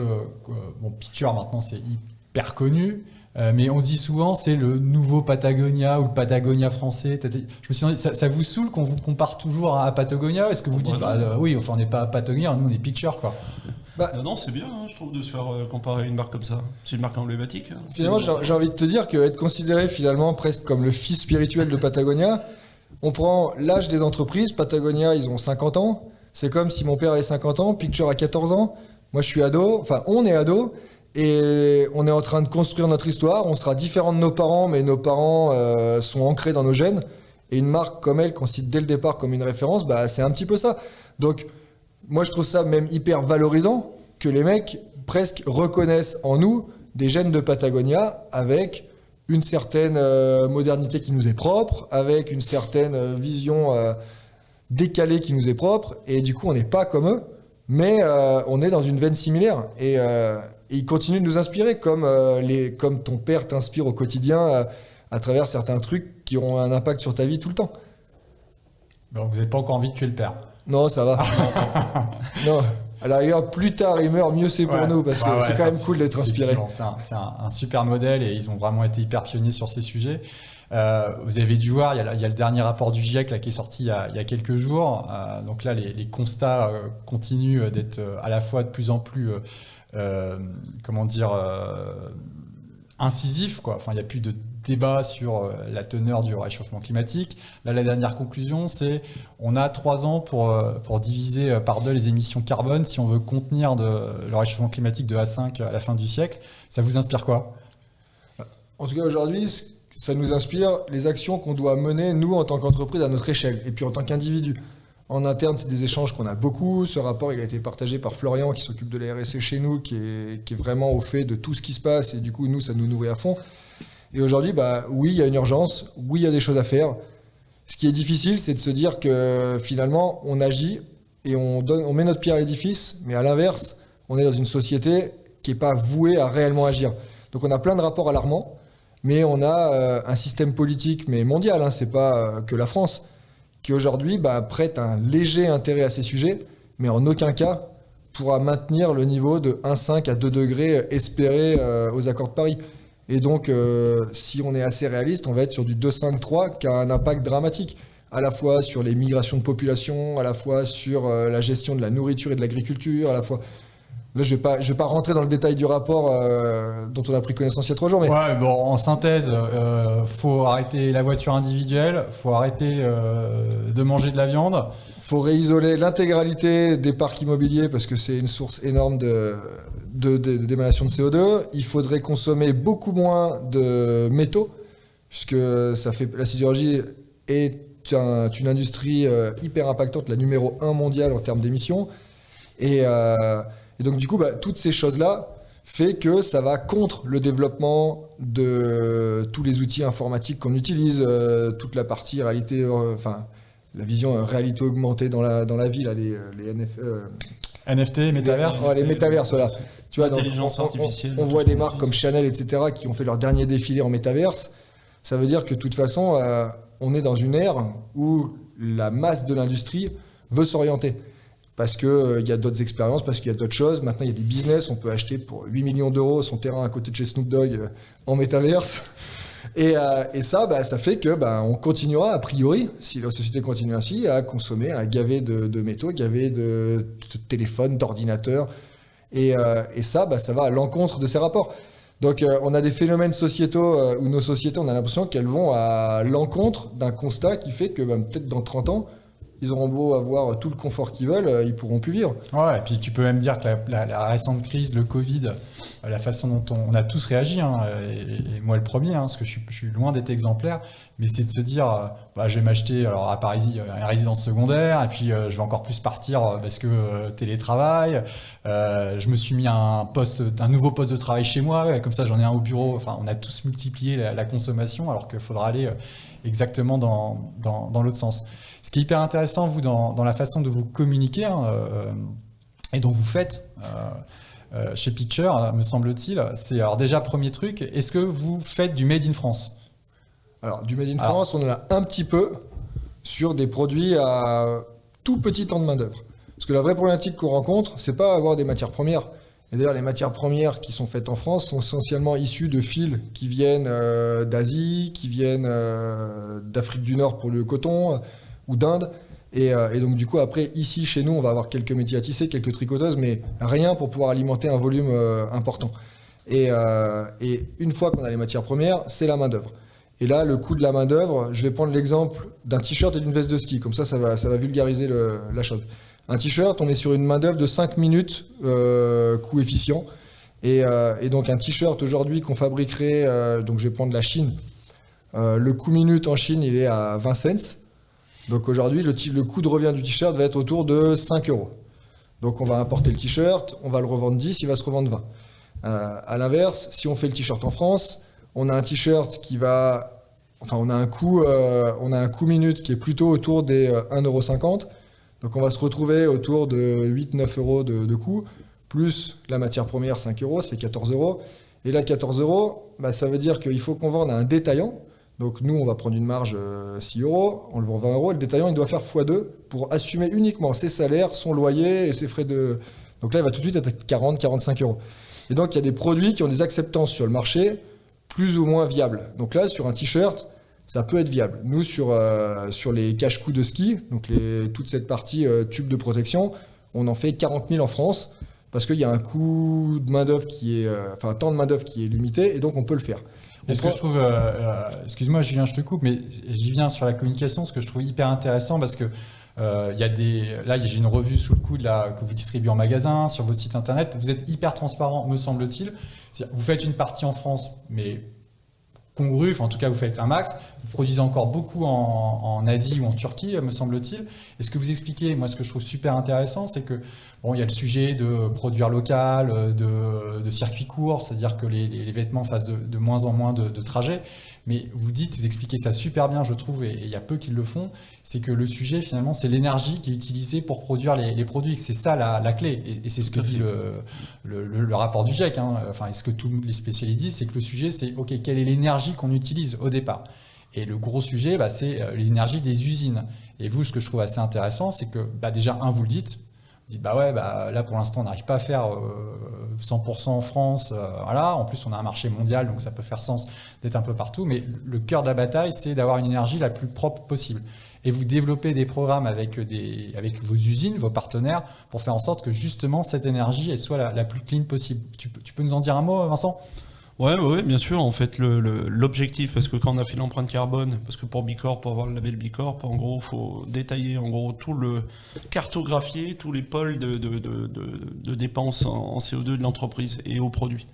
Pitcher maintenant c'est hyper connu, mais on dit souvent c'est le nouveau Patagonia ou le Patagonia français. Je me suis dit, ça vous saoule qu'on vous compare toujours à Patagonia? Est-ce que vous dites oui, enfin on n'est pas Patagonia, nous on est Pitcher quoi? Non, c'est bien, je trouve, de se faire comparer à une marque comme ça. C'est une marque emblématique. Finalement, j'ai envie de te dire qu'être considéré finalement presque comme le fils spirituel de Patagonia, on prend l'âge des entreprises. Patagonia, ils ont 50 ans. C'est comme si mon père avait 50 ans, Pitcher a 14 ans. Moi, je suis ado. Enfin, on est ado. Et on est en train de construire notre histoire. On sera différent de nos parents, mais nos parents sont ancrés dans nos gènes. Et une marque comme elle, qu'on cite dès le départ comme une référence, c'est un petit peu ça. Donc, moi, je trouve ça même hyper valorisant que les mecs presque reconnaissent en nous des gènes de Patagonia avec une certaine modernité qui nous est propre, avec une certaine vision décalée qui nous est propre. Et du coup, on n'est pas comme eux, mais on est dans une veine similaire. Et ils continuent de nous inspirer, comme ton père t'inspire au quotidien à travers certains trucs qui auront un impact sur ta vie tout le temps. Bon, vous n'avez pas encore envie de tuer le père? Non, ça va. Non. À la rigueur, plus tard il meurt, mieux c'est pour nous, parce que c'est quand même cool d'être inspiré. C'est un super modèle et ils ont vraiment été hyper pionniers sur ces sujets. Vous avez dû voir, il y a le dernier rapport du GIEC là, qui est sorti il y a quelques jours. Donc là, les constats continuent d'être à la fois de plus en plus, incisifs, quoi. Enfin, il n'y a plus de débat sur la teneur du réchauffement climatique. Là, la dernière conclusion, c'est on a 3 ans pour diviser par 2 les émissions carbone si on veut contenir le réchauffement climatique de A5 à la fin du siècle. Ça vous inspire quoi? En tout cas, aujourd'hui, ça nous inspire les actions qu'on doit mener, nous, en tant qu'entreprise, à notre échelle, et puis en tant qu'individu. En interne, c'est des échanges qu'on a beaucoup. Ce rapport, il a été partagé par Florian, qui s'occupe de la RSE chez nous, qui est vraiment au fait de tout ce qui se passe, et du coup, nous, ça nous nourrit à fond. Et aujourd'hui, oui, il y a une urgence, oui, il y a des choses à faire. Ce qui est difficile, c'est de se dire que finalement, on agit et on met notre pierre à l'édifice, mais à l'inverse, on est dans une société qui n'est pas vouée à réellement agir. Donc on a plein de rapports alarmants, mais on a un système politique, mais mondial, hein, c'est pas que la France, qui aujourd'hui prête un léger intérêt à ces sujets, mais en aucun cas pourra maintenir le niveau de 1,5 à 2 degrés espéré aux accords de Paris. Et donc, si on est assez réaliste, on va être sur du 2,5-3 qui a un impact dramatique, à la fois sur les migrations de population, à la fois sur la gestion de la nourriture et de l'agriculture, à la fois... Là, je vais pas rentrer dans le détail du rapport dont on a pris connaissance il y a 3 jours. Mais... Ouais, bon, en synthèse, faut arrêter la voiture individuelle, faut arrêter de manger de la viande. Faut réisoler l'intégralité des parcs immobiliers parce que c'est une source énorme d'émanation de CO2. Il faudrait consommer beaucoup moins de métaux, puisque la sidérurgie est une industrie hyper impactante, la numéro 1 mondiale en termes d'émissions. Et donc, du coup, toutes ces choses-là fait que ça va contre le développement de tous les outils informatiques qu'on utilise, toute la partie réalité, la vision réalité augmentée dans la vie, là, les NFT, métaverse. Les métaverses, voilà. Tu vois, l'intelligence artificielle. On voit des marques comme Chanel, etc., qui ont fait leur dernier défilé en métaverse. Ça veut dire que de toute façon, on est dans une ère où la masse de l'industrie veut s'orienter. Parce qu'il y a d'autres expériences, parce qu'il y a d'autres choses. Maintenant, il y a des business. On peut acheter pour 8 millions d'euros son terrain à côté de chez Snoop Dogg en métaverse. Et ça, ça fait que on continuera, a priori, si la société continue ainsi, à consommer, à gaver de métaux, gaver de téléphones, d'ordinateurs. Et ça va à l'encontre de ces rapports. Donc, on a des phénomènes sociétaux où nos sociétés, on a l'impression qu'elles vont à l'encontre d'un constat qui fait que peut-être dans 30 ans, ils auront beau avoir tout le confort qu'ils veulent, ils pourront plus vivre. Ouais, et puis tu peux même dire que la récente crise, le Covid, la façon dont on a tous réagi, hein, et moi le premier, hein, parce que je suis loin d'être exemplaire, mais c'est de se dire, je vais m'acheter alors à Paris une résidence secondaire, et puis je vais encore plus partir parce que télétravail. Je me suis mis un nouveau poste de travail chez moi, comme ça j'en ai un au bureau. Enfin, on a tous multiplié la consommation, alors qu'il faudra aller exactement dans l'autre sens. Ce qui est hyper intéressant, vous, dans la façon de vous communiquer et dont vous faites chez Pitcher, me semble-t-il, c'est alors déjà premier truc, est-ce que vous faites du Made in France? Alors, du Made in France, on en a un petit peu sur des produits à tout petit temps de main-d'œuvre. Parce que la vraie problématique qu'on rencontre, c'est pas avoir des matières premières. Et d'ailleurs, les matières premières qui sont faites en France sont essentiellement issues de fils qui viennent d'Asie, qui viennent d'Afrique du Nord pour le coton, ou d'Inde. Et donc, du coup, après, ici, chez nous, on va avoir quelques métiers à tisser, quelques tricoteuses, mais rien pour pouvoir alimenter un volume important. Et une fois qu'on a les matières premières, c'est la main-d'œuvre. Et là, le coût de la main-d'œuvre, je vais prendre l'exemple d'un t-shirt et d'une veste de ski. Comme ça va vulgariser la chose. Un t-shirt, on est sur une main-d'œuvre de 5 minutes, coût efficient. Et donc, un t-shirt aujourd'hui qu'on fabriquerait, donc je vais prendre la Chine. Le coût minute en Chine, il est à 20 cents. Donc aujourd'hui, le coût de revient du t-shirt va être autour de 5 €. Donc on va importer le t-shirt, on va le revendre 10, il va se revendre 20. À l'inverse, si on fait le t-shirt en France, on a un t-shirt on a un coût minute qui est plutôt autour des 1,50 €. Donc on va se retrouver autour de 8-9 € de coût, plus la matière première 5 €, ça fait 14 €. Et là, 14 €, ça veut dire qu'il faut qu'on vende à un détaillant. Donc nous, on va prendre une marge 6 €, on le vend 20 €, et le détaillant, il doit faire x2 pour assumer uniquement ses salaires, son loyer et ses frais de Donc là, il va tout de suite être à 40, 45 euros. Et donc, il y a des produits qui ont des acceptances sur le marché plus ou moins viables. Donc là, sur un t-shirt, ça peut être viable. Nous, sur les cache-cous de ski, donc toute cette partie tube de protection, on en fait 40 000 en France parce qu'il y a un coût de main-d'œuvre un temps de main-d'œuvre qui est limité et donc on peut le faire. Et ce que je trouve, excuse-moi Julien, je te coupe, mais j'y viens sur la communication, ce que je trouve hyper intéressant parce que j'ai une revue sous le coude là, que vous distribuez en magasin, sur votre site internet. Vous êtes hyper transparent, me semble-t-il. Vous faites une partie en France, mais congrue, en tout cas vous faites un max. Vous produisez encore beaucoup en Asie ou en Turquie, me semble-t-il. Et ce que vous expliquez, moi ce que je trouve super intéressant, c'est que il y a le sujet de produire local, de circuits courts, c'est-à-dire que les vêtements fassent de moins en moins de trajets. Mais vous expliquez ça super bien, je trouve, et il y a peu qui le font, c'est que le sujet, finalement, c'est l'énergie qui est utilisée pour produire les produits. C'est ça la clé. Et c'est ce que dit le rapport du GIEC. Et ce que tous les spécialistes disent, c'est que le sujet, c'est OK, quelle est l'énergie qu'on utilise au départ ? Et le gros sujet, c'est l'énergie des usines. Et vous, ce que je trouve assez intéressant, c'est que déjà, vous le dites, vous dites là pour l'instant on n'arrive pas à faire 100% en France, en plus on a un marché mondial donc ça peut faire sens d'être un peu partout, mais le cœur de la bataille c'est d'avoir une énergie la plus propre possible et vous développez des programmes avec vos usines, vos partenaires pour faire en sorte que justement cette énergie elle soit la plus clean possible. Tu peux nous en dire un mot, Vincent ? Ouais, bien sûr. En fait, l'objectif, parce que quand on a fait l'empreinte carbone, parce que pour Bicorp, pour avoir le label Bicorp, en gros, faut détailler, cartographier tous les pôles de dépenses en CO2 de l'entreprise et aux produits.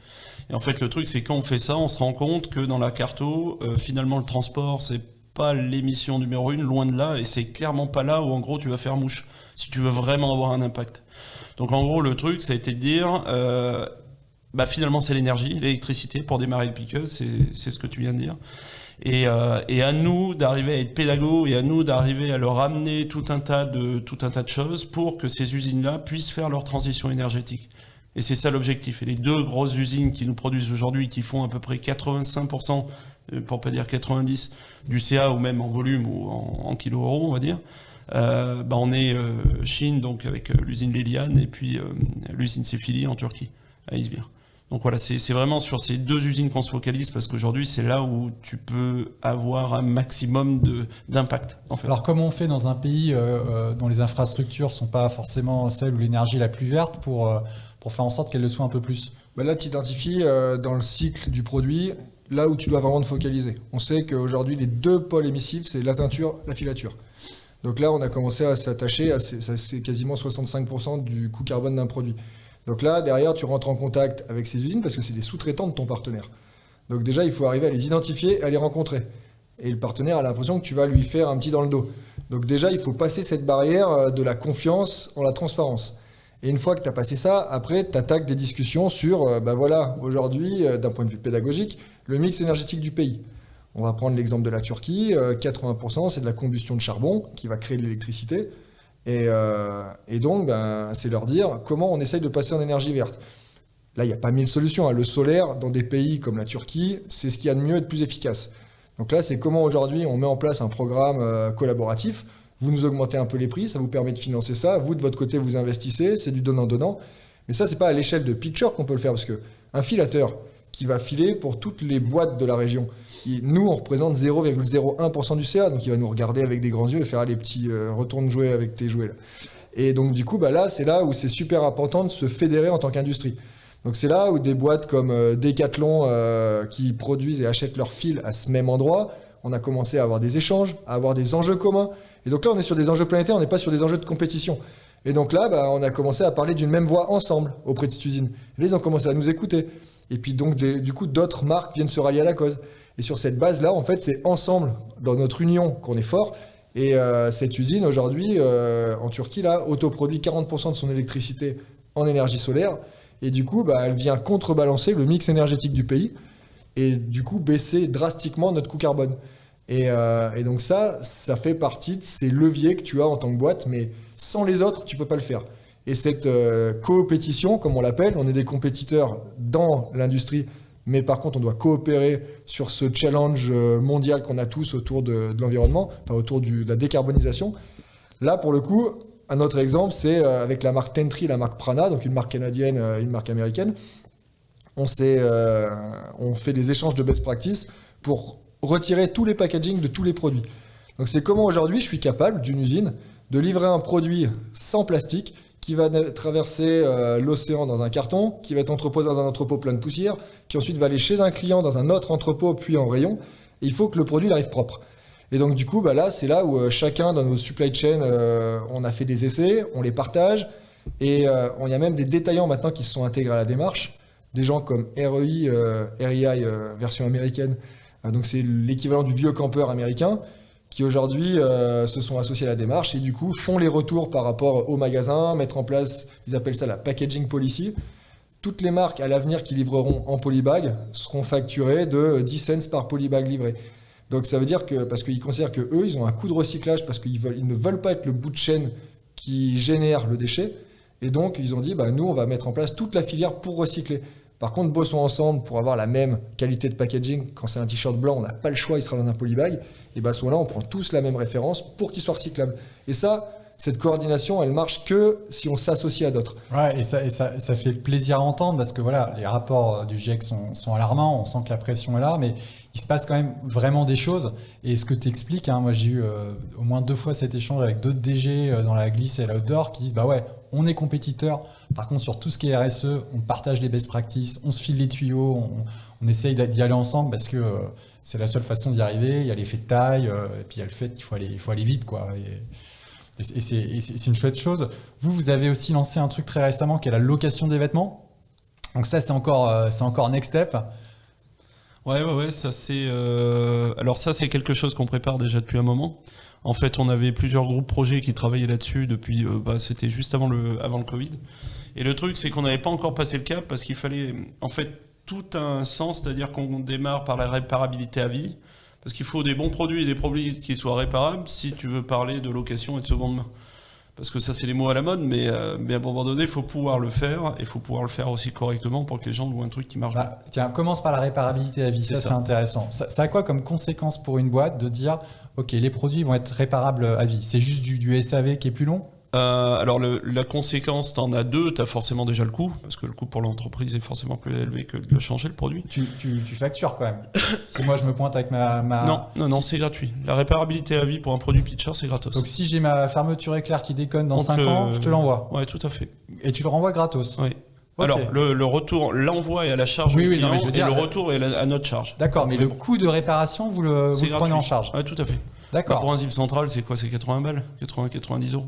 Et en fait, le truc, c'est quand on fait ça, on se rend compte que dans la carto, finalement, le transport, c'est pas l'émission numéro 1, loin de là, et c'est clairement pas là où, en gros, tu vas faire mouche, si tu veux vraiment avoir un impact. Donc, en gros, le truc, ça a été de dire, finalement, c'est l'énergie, l'électricité pour démarrer le piqueuse, c'est ce que tu viens de dire. Et à nous d'arriver à être pédagogues et à nous d'arriver à leur amener tout un tas de choses pour que ces usines-là puissent faire leur transition énergétique. Et c'est ça l'objectif. Et les 2 grosses usines qui nous produisent aujourd'hui, qui font à peu près 85%, pour pas dire 90%, du CA ou même en volume ou en kilo-euros, on va dire, on est Chine, donc avec l'usine Leliane et puis l'usine Cefili en Turquie, à Izmir. Donc voilà, c'est vraiment sur ces 2 usines qu'on se focalise parce qu'aujourd'hui, c'est là où tu peux avoir un maximum d'impact. En fait. Alors comment on fait dans un pays dont les infrastructures ne sont pas forcément celles où l'énergie est la plus verte pour faire en sorte qu'elle le soit un peu plus ? Là, tu identifies dans le cycle du produit là où tu dois vraiment te focaliser. On sait qu'aujourd'hui, les 2 pôles émissifs, c'est la teinture, la filature. Donc là, on a commencé à s'attacher à c'est quasiment 65% du coût carbone d'un produit. Donc là, derrière, tu rentres en contact avec ces usines parce que c'est des sous-traitants de ton partenaire. Donc déjà, il faut arriver à les identifier, à les rencontrer. Et le partenaire a l'impression que tu vas lui faire un petit dans le dos. Donc déjà, il faut passer cette barrière de la confiance en la transparence. Et une fois que tu as passé ça, après, tu attaques des discussions sur, aujourd'hui, d'un point de vue pédagogique, le mix énergétique du pays. On va prendre l'exemple de la Turquie, 80% c'est de la combustion de charbon qui va créer de l'électricité. Et donc, c'est leur dire comment on essaye de passer en énergie verte. Là, il n'y a pas 1000 solutions. Le solaire, dans des pays comme la Turquie, c'est ce qu'il y a de mieux et de plus efficace. Donc là, c'est comment aujourd'hui on met en place un programme collaboratif. Vous nous augmentez un peu les prix, ça vous permet de financer ça. Vous, de votre côté, vous investissez, c'est du donnant-donnant. Mais ça, c'est pas à l'échelle de Picture qu'on peut le faire, parce qu'un filateur qui va filer pour toutes les boîtes de la région, nous, on représente 0,01% du CA, donc il va nous regarder avec des grands yeux et faire les petits retourne jouer avec tes jouets. Là. Et donc, du coup, là, c'est là où c'est super important de se fédérer en tant qu'industrie. Donc, c'est là où des boîtes comme Decathlon qui produisent et achètent leurs fils à ce même endroit, on a commencé à avoir des échanges, à avoir des enjeux communs. Et donc là, on est sur des enjeux planétaires, on n'est pas sur des enjeux de compétition. Et donc là, on a commencé à parler d'une même voix ensemble auprès de cette usine. Et là, ils ont commencé à nous écouter. Et puis donc, du coup, d'autres marques viennent se rallier à la cause. Et sur cette base-là, en fait, c'est ensemble, dans notre union, qu'on est fort. Et cette usine, aujourd'hui, en Turquie, là, autoproduit 40% de son électricité en énergie solaire. Et du coup, elle vient contrebalancer le mix énergétique du pays. Et du coup, baisser drastiquement notre coût carbone. Et donc ça fait partie de ces leviers que tu as en tant que boîte. Mais sans les autres, tu peux pas le faire. Et cette coopétition, comme on l'appelle, on est des compétiteurs dans l'industrie, mais par contre, on doit coopérer sur ce challenge mondial qu'on a tous autour de l'environnement, enfin autour de la décarbonisation. Là, pour le coup, un autre exemple, c'est avec la marque Tentry, la marque Prana, donc une marque canadienne, une marque américaine. On fait des échanges de best practice pour retirer tous les packaging de tous les produits. Donc c'est comment aujourd'hui je suis capable d'une usine de livrer un produit sans plastique qui va traverser l'océan dans un carton, qui va être entreposé dans un entrepôt plein de poussière, qui ensuite va aller chez un client dans un autre entrepôt puis en rayon. Et il faut que le produit arrive propre. Et donc du coup, là, c'est là où chacun dans nos supply chain, on a fait des essais, on les partage. Et il y a même des détaillants maintenant qui se sont intégrés à la démarche. Des gens comme REI version américaine. Donc c'est l'équivalent du vieux campeur américain qui aujourd'hui se sont associés à la démarche et du coup font les retours par rapport au magasin, mettre en place, ils appellent ça la packaging policy. Toutes les marques à l'avenir qui livreront en polybag seront facturées de 10 cents par polybag livré. Donc ça veut dire que, parce qu'ils considèrent que eux, ils ont un coût de recyclage parce qu'ils ne veulent pas être le bout de chaîne qui génère le déchet. Et donc ils ont dit, nous on va mettre en place toute la filière pour recycler. Par contre, bossons ensemble pour avoir la même qualité de packaging. Quand c'est un t-shirt blanc, on n'a pas le choix, il sera dans un polybag. Et à ce moment-là, on prend tous la même référence pour qu'il soit recyclable. Et ça, cette coordination, elle marche que si on s'associe à d'autres. Ouais, et ça fait plaisir à entendre parce que voilà, les rapports du GIEC sont alarmants, on sent que la pression est là, mais il se passe quand même vraiment des choses. Et ce que tu expliques, moi j'ai eu au moins 2 fois cet échange avec d'autres DG dans la glisse et l'outdoor qui disent on est compétiteurs. Par contre, sur tout ce qui est RSE, on partage les best practices, on se file les tuyaux, on essaye d'y aller ensemble parce que c'est la seule façon d'y arriver. Il y a l'effet de taille, et puis il y a le fait qu'il faut aller vite, quoi. Et c'est une chouette chose. Vous avez aussi lancé un truc très récemment qui est la location des vêtements. Donc ça, c'est encore next step. Ouais, ça c'est. Alors ça, c'est quelque chose qu'on prépare déjà depuis un moment. En fait, on avait plusieurs groupes projets qui travaillaient là-dessus depuis. C'était juste avant le Covid. Et le truc, c'est qu'on n'avait pas encore passé le cap parce qu'il fallait, en fait, tout un sens, c'est-à-dire qu'on démarre par la réparabilité à vie, parce qu'il faut des bons produits et des produits qui soient réparables si tu veux parler de location et de seconde main. Parce que ça, c'est les mots à la mode, mais à un moment donné, il faut pouvoir le faire, et il faut pouvoir le faire aussi correctement pour que les gens louent un truc qui marche bien. Tiens, commence par la réparabilité à vie, ça c'est intéressant. Ça a quoi comme conséquence pour une boîte de dire, ok, les produits vont être réparables à vie? C'est juste du SAV qui est plus long? Alors la conséquence, t'en as 2, t'as forcément déjà le coût, parce que le coût pour l'entreprise est forcément plus élevé que de changer le produit. Tu factures quand même. Si moi je me pointe avec ma... Non, c'est gratuit. La réparabilité à vie pour un produit pitcher, c'est gratos. Donc si j'ai ma fermeture éclair qui déconne dans 5 ans, je te l'envoie. Ouais, tout à fait. Et tu le renvoies gratos? Oui. Okay. Alors le retour, l'envoi est à la charge du client, et le retour est à notre charge. D'accord, mais le coût de réparation, vous le prenez en charge? Ouais, tout à fait. D'accord. Pour un zip central, c'est quoi? C'est 80 balles, 90 €.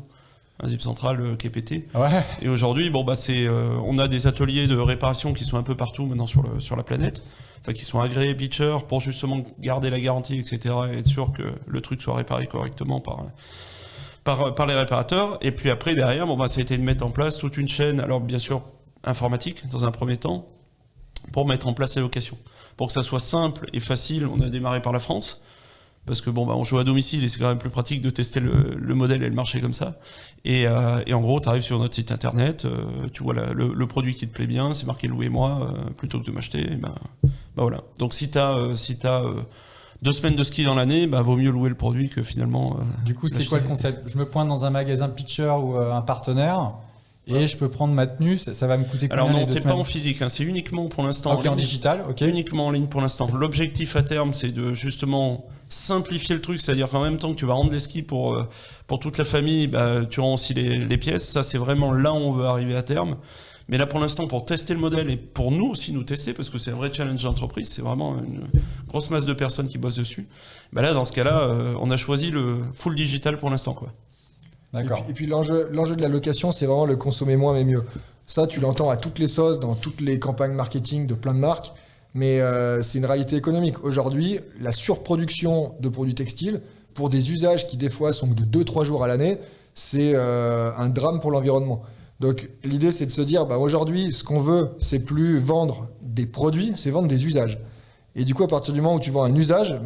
Un zip central qui est pété. Ouais. Et aujourd'hui, on a des ateliers de réparation qui sont un peu partout maintenant sur la planète, enfin qui sont agréés pitcher pour justement garder la garantie, etc. et être sûr que le truc soit réparé correctement par les réparateurs. Et puis après, derrière, ça a été de mettre en place toute une chaîne, alors bien sûr informatique dans un premier temps, pour mettre en place les locations. Pour que ça soit simple et facile, on a démarré par la France. Parce que on joue à domicile et c'est quand même plus pratique de tester le modèle et le marché comme ça. Et en gros, tu arrives sur notre site internet, tu vois le produit qui te plaît bien, c'est marqué louez-moi, plutôt que de m'acheter. Voilà. Donc si t'as 2 semaines de ski dans l'année, vaut mieux louer le produit que finalement. Du coup, c'est quoi le concept? Je me pointe dans un magasin pitcher ou un partenaire. Et je peux prendre ma tenue, ça va me coûter combien? Alors non, t'es pas en physique, c'est uniquement pour l'instant en digital, ok. Uniquement en ligne pour l'instant. L'objectif à terme, c'est de justement simplifier le truc, c'est-à-dire qu'en même temps que tu vas rendre les skis pour toute la famille, tu rends aussi les pièces. Ça, c'est vraiment là où on veut arriver à terme. Mais là, pour l'instant, pour tester le modèle et pour nous aussi nous tester, parce que c'est un vrai challenge d'entreprise, c'est vraiment une grosse masse de personnes qui bossent dessus. Là, dans ce cas-là, on a choisi le full digital pour l'instant, quoi. D'accord. Et puis l'enjeu de la location, c'est vraiment le consommer moins mais mieux. Ça, tu l'entends à toutes les sauces, dans toutes les campagnes marketing de plein de marques, mais c'est une réalité économique. Aujourd'hui, la surproduction de produits textiles, pour des usages qui des fois sont de 2-3 jours à l'année, c'est un drame pour l'environnement. Donc l'idée, c'est de se dire, aujourd'hui, ce qu'on veut, c'est plus vendre des produits, c'est vendre des usages. Et du coup, à partir du moment où tu vends un usage,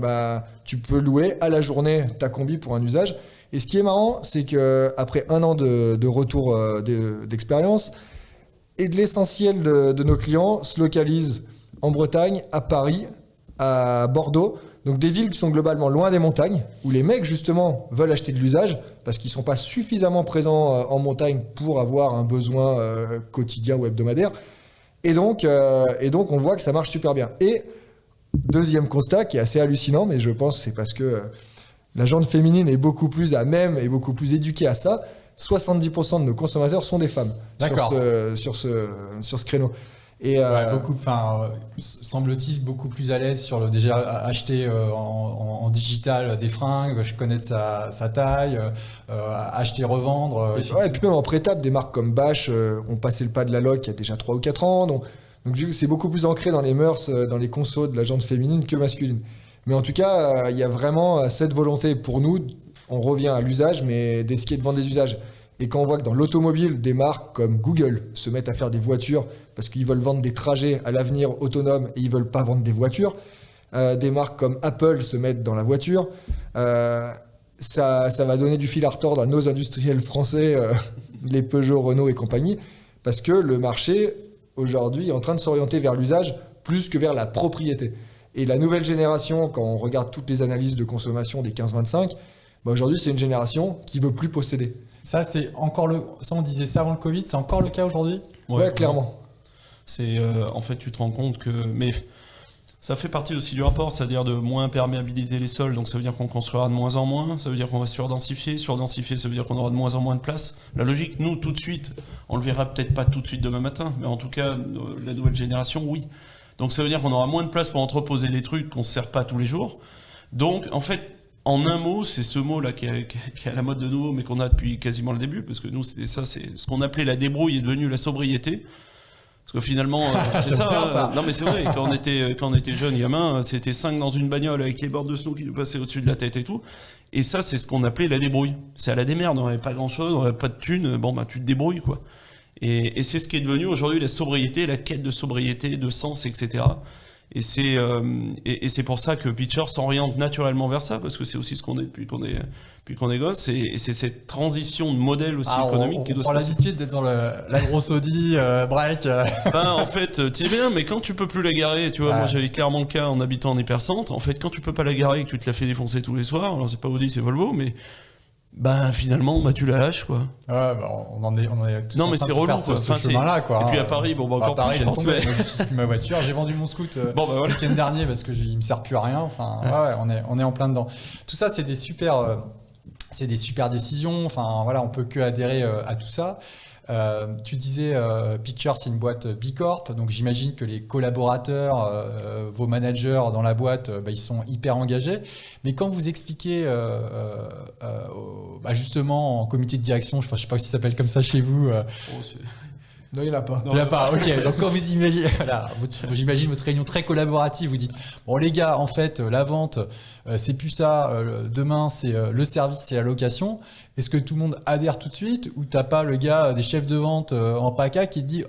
tu peux louer à la journée ta combi pour un usage. Et ce qui est marrant, c'est qu'après 1 an de retour d'expérience, et de l'essentiel de nos clients se localisent en Bretagne, à Paris, à Bordeaux. Donc des villes qui sont globalement loin des montagnes, où les mecs justement veulent acheter de l'usage, parce qu'ils sont pas suffisamment présents en montagne pour avoir un besoin quotidien ou hebdomadaire. Et donc on voit que ça marche super bien. Et deuxième constat qui est assez hallucinant, mais je pense que c'est parce que la gente féminine est beaucoup plus à même et beaucoup plus éduquée à ça. 70% de nos consommateurs sont des femmes sur ce créneau. Et semble-t-il beaucoup plus à l'aise sur déjà acheter en digital des fringues, je connais sa taille, acheter, revendre. Et puis même en pré-étape, des marques comme Bash ont passé le pas de la loc il y a déjà 3 ou 4 ans. Donc c'est beaucoup plus ancré dans les mœurs, dans les consos de la gente féminine que masculine. Mais en tout cas, il y a vraiment cette volonté pour nous, on revient à l'usage, mais d'essayer de vendre des usages. Et quand on voit que dans l'automobile, des marques comme Google se mettent à faire des voitures parce qu'ils veulent vendre des trajets à l'avenir autonomes et ils veulent pas vendre des voitures, des marques comme Apple se mettent dans la voiture, ça va donner du fil à retordre à nos industriels français, les Peugeot, Renault et compagnie, parce que le marché, aujourd'hui, est en train de s'orienter vers l'usage plus que vers la propriété. Et la nouvelle génération, quand on regarde toutes les analyses de consommation des 15-25, aujourd'hui, c'est une génération qui veut plus posséder. Ça, c'est encore ça, on disait ça avant le Covid, c'est encore le cas aujourd'hui ? Ouais, clairement. C'est, en fait, tu te rends compte que... Mais ça fait partie aussi du rapport, c'est-à-dire de moins perméabiliser les sols, donc ça veut dire qu'on construira de moins en moins, ça veut dire qu'on va surdensifier, ça veut dire qu'on aura de moins en moins de place. La logique, nous, tout de suite, on le verra peut-être pas tout de suite demain matin, mais en tout cas, la nouvelle génération, oui. Donc ça veut dire qu'on aura moins de place pour entreposer des trucs qu'on se sert pas tous les jours. Donc, en fait, en un mot, c'est ce mot-là qui est à la mode de nouveau, mais qu'on a depuis quasiment le début, parce que nous, c'est ce qu'on appelait la débrouille est devenu la sobriété. Parce que finalement, c'est ça. Non, mais c'est vrai, quand on était jeunes gamins, c'était 5 dans une bagnole avec les bords de snow qui nous passaient au-dessus de la tête et tout. Et ça, c'est ce qu'on appelait la débrouille. C'est à la démerde, on n'avait pas grand-chose, on n'avait pas de thunes, tu te débrouilles, quoi. Et c'est ce qui est devenu aujourd'hui la sobriété, la quête de sobriété, de sens, etc. Et c'est pour ça que Pitcher s'oriente naturellement vers ça, parce que c'est aussi ce qu'on est depuis qu'on est gosse, et c'est cette transition de modèle aussi économique qui doit se passer. On prend l'habitude d'être dans la grosse Audi, break. En fait, t'y es bien, mais quand tu peux plus la garer, tu vois, moi j'avais clairement le cas en habitant en hypercentre, en fait, quand tu peux pas la garer et que tu te la fais défoncer tous les soirs, alors c'est pas Audi, c'est Volvo, mais finalement, tu la lâches, quoi. Ouais, on en est tous non, mais c'est relou, quoi. Ce chemin-là, quoi. Et puis à Paris, encore Paris, plus, je pense. Moi, j'ai ma voiture, j'ai vendu mon scoot voilà. le week-end dernier parce que il me sert plus à rien. Enfin, on est en plein dedans. Tout ça, c'est des super décisions. Enfin, voilà, on peut que adhérer à tout ça. Tu disais Pitcher, c'est une boîte B Corp, donc j'imagine que les collaborateurs, vos managers dans la boîte, ils sont hyper engagés. Mais quand vous expliquez justement en comité de direction, je sais pas si ça s'appelle comme ça chez vous. Non, il n'y en a pas. Il n'y en a pas, ok. Donc quand vous imaginez, j'imagine votre réunion très collaborative, vous dites, bon les gars, en fait, la vente, c'est plus ça, demain c'est le service, c'est la location. Est-ce que tout le monde adhère tout de suite ou t'as pas le gars des chefs de vente en PACA qui te dit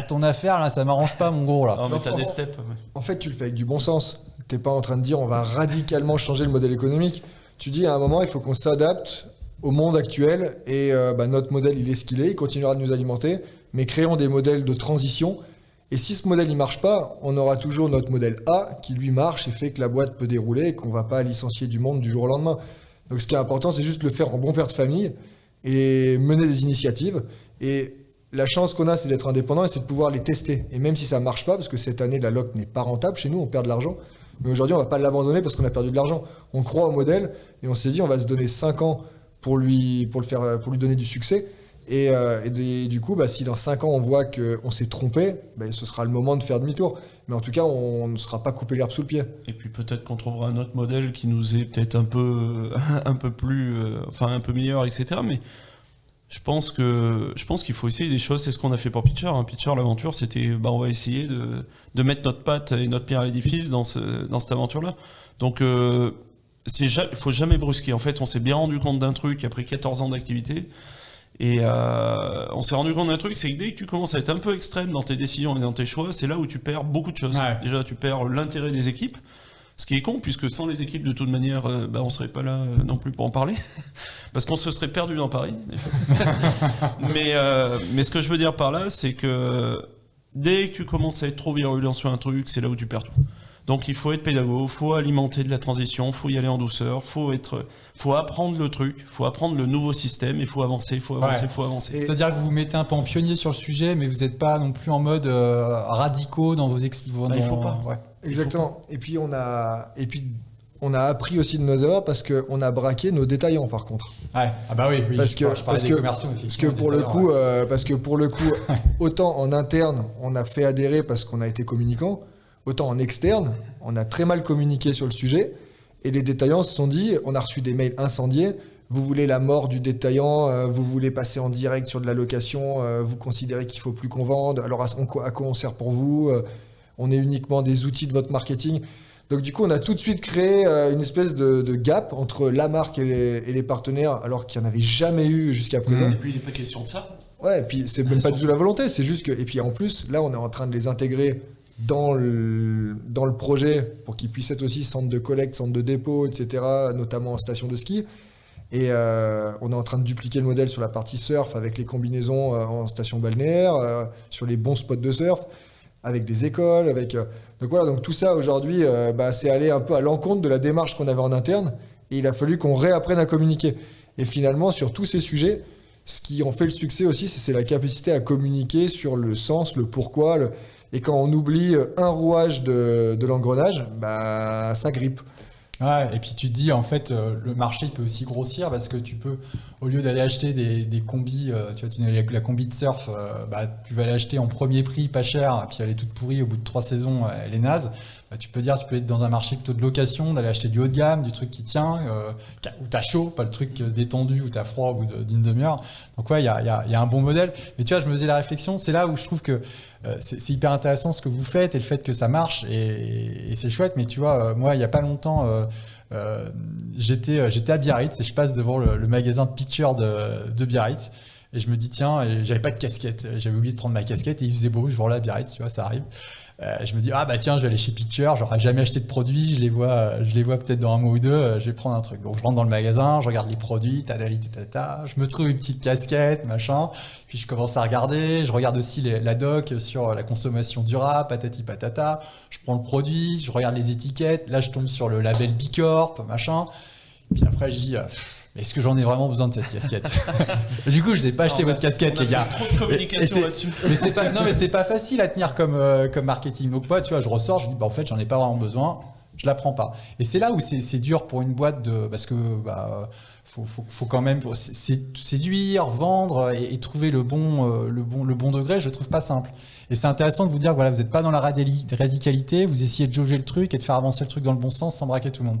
ton affaire là, ça m'arrange pas mon gros là. Non mais t'as des steps. En fait, tu le fais avec du bon sens. T'es pas en train de dire on va radicalement changer le modèle économique. Tu dis à un moment il faut qu'on s'adapte au monde actuel et notre modèle il est ce qu'il est, il continuera de nous alimenter, mais créons des modèles de transition. Et si ce modèle il marche pas, on aura toujours notre modèle A qui lui marche et fait que la boîte peut dérouler et qu'on va pas licencier du monde du jour au lendemain. Donc ce qui est important, c'est juste le faire en bon père de famille et mener des initiatives. Et la chance qu'on a, c'est d'être indépendant et c'est de pouvoir les tester. Et même si ça marche pas, parce que cette année, la loc n'est pas rentable chez nous, on perd de l'argent. Mais aujourd'hui, on va pas l'abandonner parce qu'on a perdu de l'argent. On croit au modèle et on s'est dit, on va se donner 5 ans pour lui donner du succès. Et du coup, si dans 5 ans, on voit qu'on s'est trompé, ce sera le moment de faire demi-tour. Mais en tout cas, on ne sera pas coupé l'herbe sous le pied. Et puis peut-être qu'on trouvera un autre modèle qui nous est peut-être un peu plus, un peu meilleur, etc. Mais je pense qu'il faut essayer des choses. C'est ce qu'on a fait pour Pitcher. Pitcher, l'aventure, c'était, on va essayer de mettre notre patte et notre pierre à l'édifice dans cette aventure-là. Donc, il faut jamais brusquer. En fait, on s'est bien rendu compte d'un truc après 14 ans d'activité. Et on s'est rendu compte d'un truc, c'est que dès que tu commences à être un peu extrême dans tes décisions et dans tes choix, c'est là où tu perds beaucoup de choses. Ouais. Déjà, tu perds l'intérêt des équipes, ce qui est con, puisque sans les équipes, de toute manière, on serait pas là non plus pour en parler, parce qu'on se serait perdu dans Paris. mais ce que je veux dire par là, c'est que dès que tu commences à être trop virulent sur un truc, c'est là où tu perds tout. Donc il faut être pédago, faut alimenter de la transition, faut y aller en douceur, faut apprendre le truc, faut apprendre le nouveau système et faut avancer. C'est-à-dire que vous vous mettez un peu en pionnier sur le sujet, mais vous n'êtes pas non plus en mode radicaux dans vos il faut pas. Ouais. Exactement. Et puis on a appris aussi de nos erreurs parce qu'on a braqué nos détaillants par contre. Ouais. Ah bah oui. Parce je parlais des commerciaux. Parce que pour le coup, autant en interne, on a fait adhérer parce qu'on a été communicant, autant en externe, on a très mal communiqué sur le sujet. Et les détaillants se sont dit, on a reçu des mails incendiés. Vous voulez la mort du détaillant, vous voulez passer en direct sur de la location, vous considérez qu'il faut plus qu'on vende. Alors à quoi on sert pour vous? On est uniquement des outils de votre marketing. Donc du coup, on a tout de suite créé une espèce de gap entre la marque et les partenaires, alors qu'il n'y en avait jamais eu jusqu'à présent. Et puis il n'est pas question de ça. Ouais, et puis c'est même pas du tout la volonté, c'est juste que... Et puis en plus, là, on est en train de les intégrer dans le projet pour qu'ils puissent être aussi centre de collecte, centre de dépôt, etc., notamment en station de ski. Et on est en train de dupliquer le modèle sur la partie surf avec les combinaisons en station balnéaire, sur les bons spots de surf, avec des écoles, donc voilà, donc tout ça aujourd'hui, c'est aller un peu à l'encontre de la démarche qu'on avait en interne, et il a fallu qu'on réapprenne à communiquer. Et finalement, sur tous ces sujets, ce qui en fait le succès aussi, c'est la capacité à communiquer sur le sens, le pourquoi, et quand on oublie un rouage de l'engrenage, ça grippe. Ouais, et puis tu te dis, en fait, le marché il peut aussi grossir parce que tu peux, au lieu d'aller acheter des combis, tu vois, la combi de surf, tu vas l'acheter en premier prix, pas cher, et puis elle est toute pourrie au bout de 3 saisons, elle est naze. Tu peux être dans un marché plutôt de location, d'aller acheter du haut de gamme, du truc qui tient, où t'as chaud, pas le truc détendu, où t'as froid au bout d'une demi-heure. Donc ouais, il y a un bon modèle. Mais tu vois, je me faisais la réflexion, c'est là où je trouve que c'est hyper intéressant ce que vous faites et le fait que ça marche, et c'est chouette. Mais tu vois, moi, il y a pas longtemps, j'étais à Biarritz et je passe devant le magasin de pictures de Biarritz. Et je me dis, tiens, et j'avais pas de casquette. J'avais oublié de prendre ma casquette et il faisait beau, je vois là à Biarritz, tu vois, ça arrive. Je me dis, tiens, je vais aller chez Picture, j'aurais jamais acheté de produits, je les vois peut-être dans un mois ou deux, je vais prendre un truc. Donc je rentre dans le magasin, je regarde les produits, je me trouve une petite casquette, machin, puis je commence à regarder, je regarde aussi la doc sur la consommation durable, patati patata, je prends le produit, je regarde les étiquettes, là je tombe sur le label Bicorp, machin, puis après je dis... est-ce que j'en ai vraiment besoin de cette casquette? Du coup, je n'ai pas acheté votre casquette, les gars. Trop de communication là-dessus. Mais c'est pas facile à tenir comme marketing. Donc moi, tu vois, je ressors, je dis, en fait, j'en ai pas vraiment besoin, je la prends pas. Et c'est là où c'est dur pour une boîte parce que faut quand même séduire, vendre et trouver le bon degré. Je le trouve pas simple. Et c'est intéressant de vous dire que voilà, vous n'êtes pas dans la radicalité, vous essayez de jauger le truc et de faire avancer le truc dans le bon sens sans braquer tout le monde.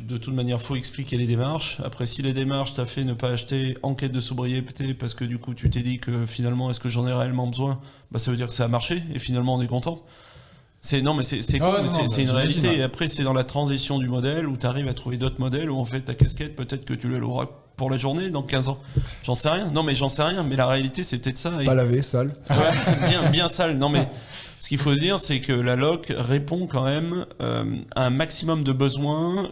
De toute manière, faut expliquer les démarches. Après, si les démarches t'as fait ne pas acheter en quête de sobriété parce que du coup tu t'es dit que finalement est-ce que j'en ai réellement besoin, ça veut dire que ça a marché et finalement on est content. C'est une réalité. Ouais. Et après, c'est dans la transition du modèle où tu arrives à trouver d'autres modèles où en fait ta casquette, peut-être que tu l'auras pour la journée dans 15 ans. J'en sais rien. Non, mais j'en sais rien. Mais la réalité, c'est peut-être ça. Pas lavé, sale. Ouais, bien sale. Non, mais ce qu'il faut se dire, c'est que la loc répond quand même à un maximum de besoins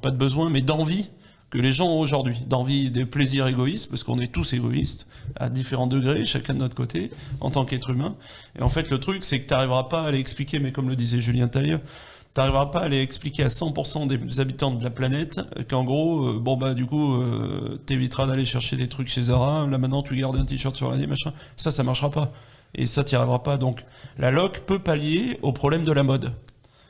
pas de besoins, mais d'envie que les gens ont aujourd'hui, d'envie, des plaisirs égoïstes, parce qu'on est tous égoïstes, à différents degrés, chacun de notre côté, en tant qu'être humain. Et en fait, le truc, c'est que tu n'arriveras pas à l'expliquer, mais comme le disait Julien Tailleux, tu n'arriveras pas à aller expliquer à 100% des habitants de la planète qu'en gros, t'éviteras d'aller chercher des trucs chez Zara, là maintenant tu gardes un t-shirt sur l'année, machin. Ça marchera pas. Et ça, t'y arriveras pas. Donc, la loc peut pallier au problème de la mode.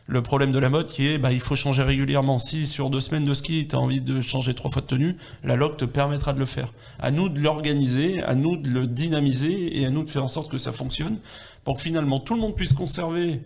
Le problème de la mode qui est, il faut changer régulièrement. Si sur 2 semaines de ski, tu as envie de changer 3 fois de tenue, la loc te permettra de le faire. À nous de l'organiser, à nous de le dynamiser et à nous de faire en sorte que ça fonctionne pour que finalement tout le monde puisse conserver,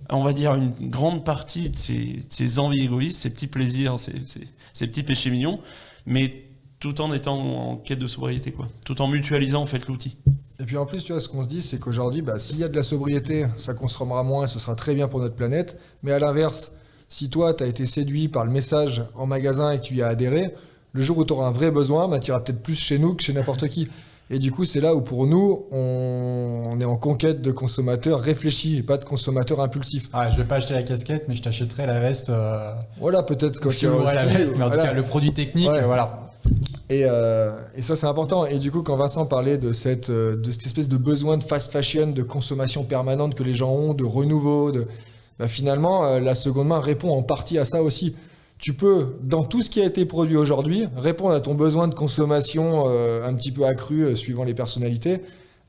on va dire, une grande partie de ses envies égoïstes, ses petits plaisirs, ses petits péchés mignons, mais tout en étant en quête de sobriété, quoi. Tout en mutualisant, en fait, l'outil. Et puis en plus, tu vois, ce qu'on se dit, c'est qu'aujourd'hui, s'il y a de la sobriété, ça consommera moins, ce sera très bien pour notre planète. Mais à l'inverse, si toi, tu as été séduit par le message en magasin et que tu y as adhéré, le jour où tu auras un vrai besoin, tu iras peut-être plus chez nous que chez n'importe qui. Et du coup, c'est là où pour nous, on est en conquête de consommateurs réfléchis et pas de consommateurs impulsifs. Je vais pas acheter la casquette, mais je t'achèterai la veste. Voilà, peut-être quand tu auras la veste, mais en tout cas, le produit technique, voilà. Et ça, c'est important. Et du coup, quand Vincent parlait de cette espèce de besoin de fast fashion, de consommation permanente que les gens ont, de renouveau, bah, finalement, la seconde main répond en partie à ça aussi. Tu peux, dans tout ce qui a été produit aujourd'hui, répondre à ton besoin de consommation un petit peu accru suivant les personnalités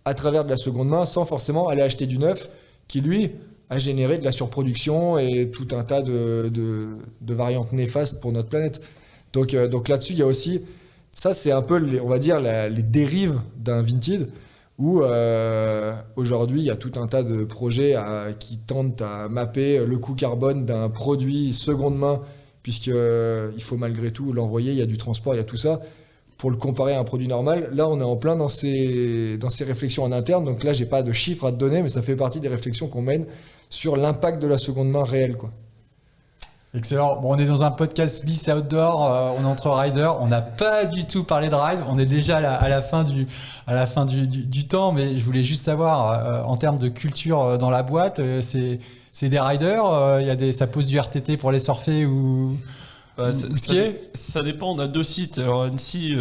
à travers de la seconde main sans forcément aller acheter du neuf qui, lui, a généré de la surproduction et tout un tas de variantes néfastes pour notre planète. Donc là-dessus, il y a aussi... Ça, c'est un peu, on va dire, les dérives d'un Vinted où aujourd'hui, il y a tout un tas de projets qui tentent à mapper le coût carbone d'un produit seconde main puisqu'il faut malgré tout l'envoyer, il y a du transport, il y a tout ça, pour le comparer à un produit normal. Là, on est en plein dans ces réflexions en interne, donc là, j'ai pas de chiffres à te donner, mais ça fait partie des réflexions qu'on mène sur l'impact de la seconde main réelle, quoi. Excellent. Bon, on est dans un podcast glisse outdoor, on est entre riders, on n'a pas du tout parlé de ride, on est déjà à la fin du temps, mais je voulais juste savoir, en termes de culture dans la boîte, c'est des riders, ça pose du RTT pour les surfer ou skier. Ça dépend, on a 2 sites. Alors Annecy,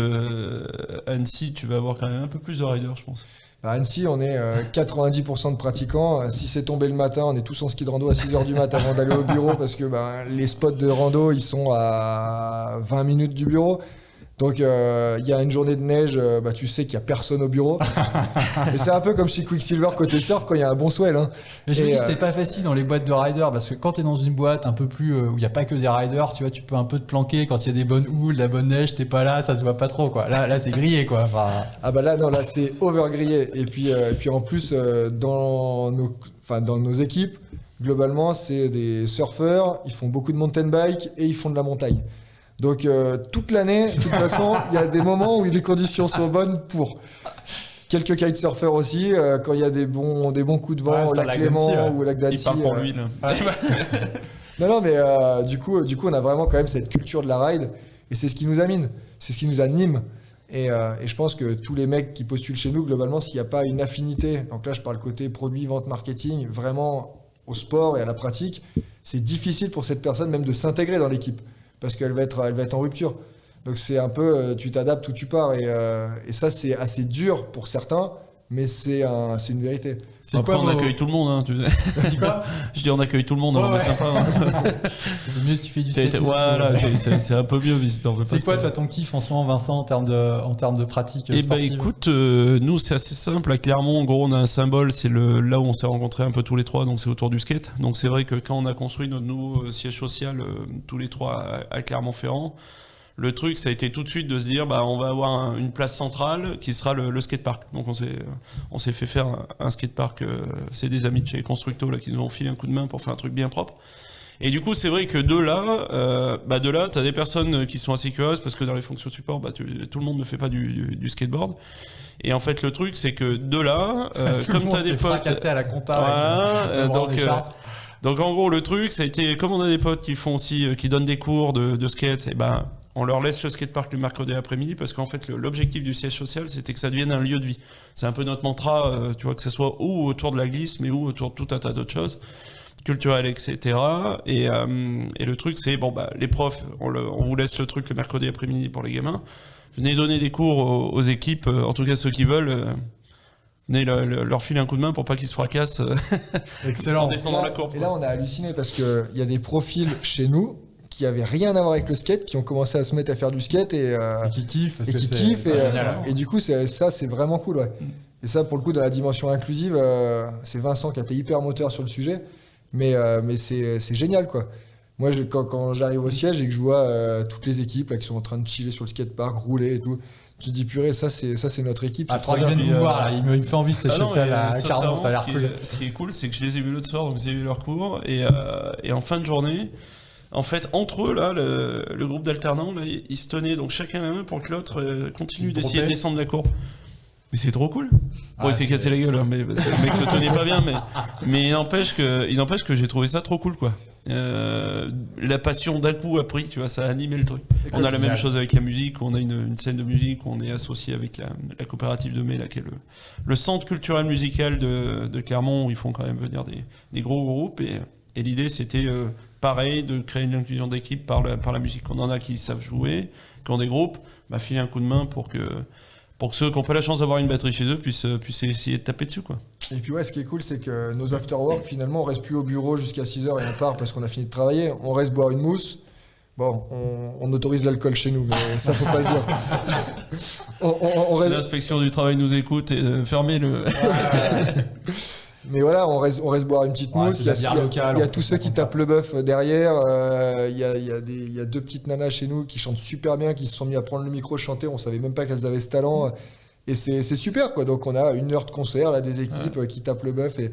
tu vas avoir quand même un peu plus de riders, je pense. À Annecy, on est 90% de pratiquants. Si c'est tombé le matin, on est tous en ski de rando à 6h du matin avant d'aller au bureau parce que les spots de rando, ils sont à 20 minutes du bureau. Donc, il y a une journée de neige, tu sais qu'il n'y a personne au bureau. Et c'est un peu comme chez Quicksilver côté surf quand il y a un bon swell. Hein. Mais je me dis, c'est pas facile dans les boîtes de riders parce que quand tu es dans une boîte un peu plus où il n'y a pas que des riders, tu vois, tu peux un peu te planquer quand il y a des bonnes houles, de la bonne neige, t'es pas là, ça se voit pas trop, quoi. Là, c'est grillé, quoi. Enfin... Ah bah là, non, là, c'est over grillé. Et puis en plus, dans nos équipes, globalement, c'est des surfeurs, ils font beaucoup de mountain bike et ils font de la montagne. Donc toute l'année, de toute façon, il y a des moments où les conditions sont bonnes pour quelques kitesurfers aussi, quand il y a des bons coups de vent au lac Léman ou au lac d'Annecy. Il parle pour lui, là. Non, mais du coup, on a vraiment quand même cette culture de la ride et c'est ce qui nous anime. C'est ce qui nous anime. Et je pense que tous les mecs qui postulent chez nous, globalement, s'il n'y a pas une affinité, donc là je parle côté produit, vente, marketing, vraiment au sport et à la pratique, c'est difficile pour cette personne même de s'intégrer dans l'équipe. Parce qu'elle va être en rupture. Donc c'est un peu, tu t'adaptes où tu pars. Et ça, c'est assez dur pour certains, mais c'est une vérité. Après, on accueille tout le monde. Hein, tu dis quoi? Je dis on accueille tout le monde, on est sympa. Hein. C'est mieux si tu fais du skate. Voilà, c'est un peu mieux. Mais si t'en veux pas. C'est quoi, toi, ton kiff en ce moment, Vincent, en termes de pratique sportive? Eh ben, écoute, nous, c'est assez simple. À Clermont, en gros, on a un symbole. C'est là où on s'est rencontrés un peu tous les trois. Donc, c'est autour du skate. Donc, c'est vrai que quand on a construit notre nouveau siège social, tous les trois à Clermont-Ferrand, le truc, ça a été tout de suite de se dire, on va avoir une place centrale qui sera le skatepark. Donc on s'est fait faire un skatepark. C'est des amis de chez Constructo là qui nous ont filé un coup de main pour faire un truc bien propre. Et du coup, c'est vrai que de là, t'as des personnes qui sont assez curieuses parce que dans les fonctions support, tout le monde ne fait pas du skateboard. Et en fait, le truc, c'est que de là, comme t'as des potes, cassé à la compta. Donc en gros, le truc, ça a été comme on a des potes qui font aussi, qui donnent des cours de skate, et on leur laisse le skatepark le mercredi après-midi parce qu'en fait l'objectif du siège social c'était que ça devienne un lieu de vie. C'est un peu notre mantra, tu vois, que ce soit ou autour de la glisse mais ou autour de tout un tas d'autres choses culturelles, etc. Et le truc c'est les profs, on vous laisse le truc le mercredi après-midi pour les gamins. Venez donner des cours aux équipes, en tout cas ceux qui veulent. Venez leur filer un coup de main pour pas qu'ils se fracassent. Excellent. En descendant la courbe. Et là on a halluciné parce que il y a des profils chez nous qui avaient rien à voir avec le skate, qui ont commencé à se mettre à faire du skate et qui kiffent. Et du coup, c'est vraiment cool. Ouais. Et ça, pour le coup, dans la dimension inclusive, c'est Vincent qui a été hyper moteur sur le sujet, mais c'est génial, quoi. Moi, quand j'arrive au siège et que je vois toutes les équipes là, qui sont en train de chiller sur le skatepark, rouler et tout, tu te dis purée, ça c'est notre équipe. Il faudra que je vienne vous voir, là. Il me fait envie de sécher ça là. Carrément, ça a l'air cool. Ce qui est cool, c'est que je les ai vus l'autre soir, donc j'ai eu leur cours, et en fin de journée, en fait, entre eux, là, le groupe d'alternants, là, ils se tenaient donc chacun la main pour que l'autre continue d'essayer de descendre la courbe. Mais c'est trop cool. Bon, il s'est cassé la gueule, hein, mais le mec ne tenait pas bien, mais il n'empêche que j'ai trouvé ça trop cool, quoi. La passion d'un coup a pris, tu vois, ça a animé le truc. On a la même chose avec la musique, on a une scène de musique où on est associé avec la coopérative de mai, là, qui est le centre culturel musical de Clermont, où ils font quand même venir des gros groupes, et l'idée c'était pareil, de créer une inclusion d'équipe par la musique. On en a qui savent jouer, qui ont des groupes, filer un coup de main pour pour que ceux qui n'ont pas la chance d'avoir une batterie chez eux puissent essayer de taper dessus, quoi. Et puis ouais, ce qui est cool, c'est que nos after-work, finalement, on reste plus au bureau jusqu'à 6h et on part parce qu'on a fini de travailler. On reste boire une mousse. Bon, on autorise l'alcool chez nous, mais ça, faut pas le dire. Si l'inspection du travail nous écoute, et fermez le... Mais voilà, on reste boire une petite mousse. Il y a tous ceux qui tapent le bœuf derrière. Il y a deux petites nanas chez nous qui chantent super bien, qui se sont mis à prendre le micro, chanter. On savait même pas qu'elles avaient ce talent. Et c'est super, quoi. Donc on a 1 heure de concert, là, des équipes qui tapent le bœuf. Et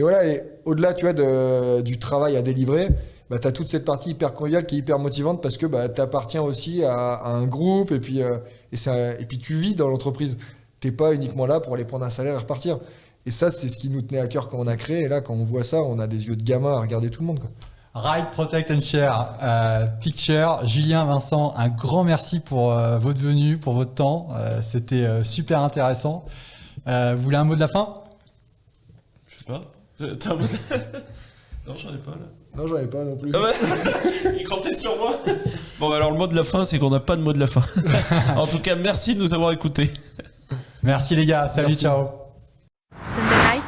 voilà, et au-delà, tu vois, du travail à délivrer, bah, tu as toute cette partie hyper conviviale qui est hyper motivante parce que bah, tu appartiens aussi à un groupe et puis tu vis dans l'entreprise. T'es pas uniquement là pour aller prendre un salaire et repartir. Et ça, c'est ce qui nous tenait à cœur quand on a créé. Et là, quand on voit ça, on a des yeux de gamin à regarder tout le monde, quoi. Ride, Protect and Share, Picture, Julien, Vincent, un grand merci pour votre venue, pour votre temps. C'était super intéressant. Vous voulez un mot de la fin ? Je sais pas. T'as un mot de... Non, j'en ai pas, là. Non, j'en ai pas non plus. Ah ouais. Il comptait sur moi. Bon, bah alors le mot de la fin, c'est qu'on n'a pas de mot de la fin. En tout cas, merci de nous avoir écoutés. Merci les gars, salut, Merci. ciao. Sunday Night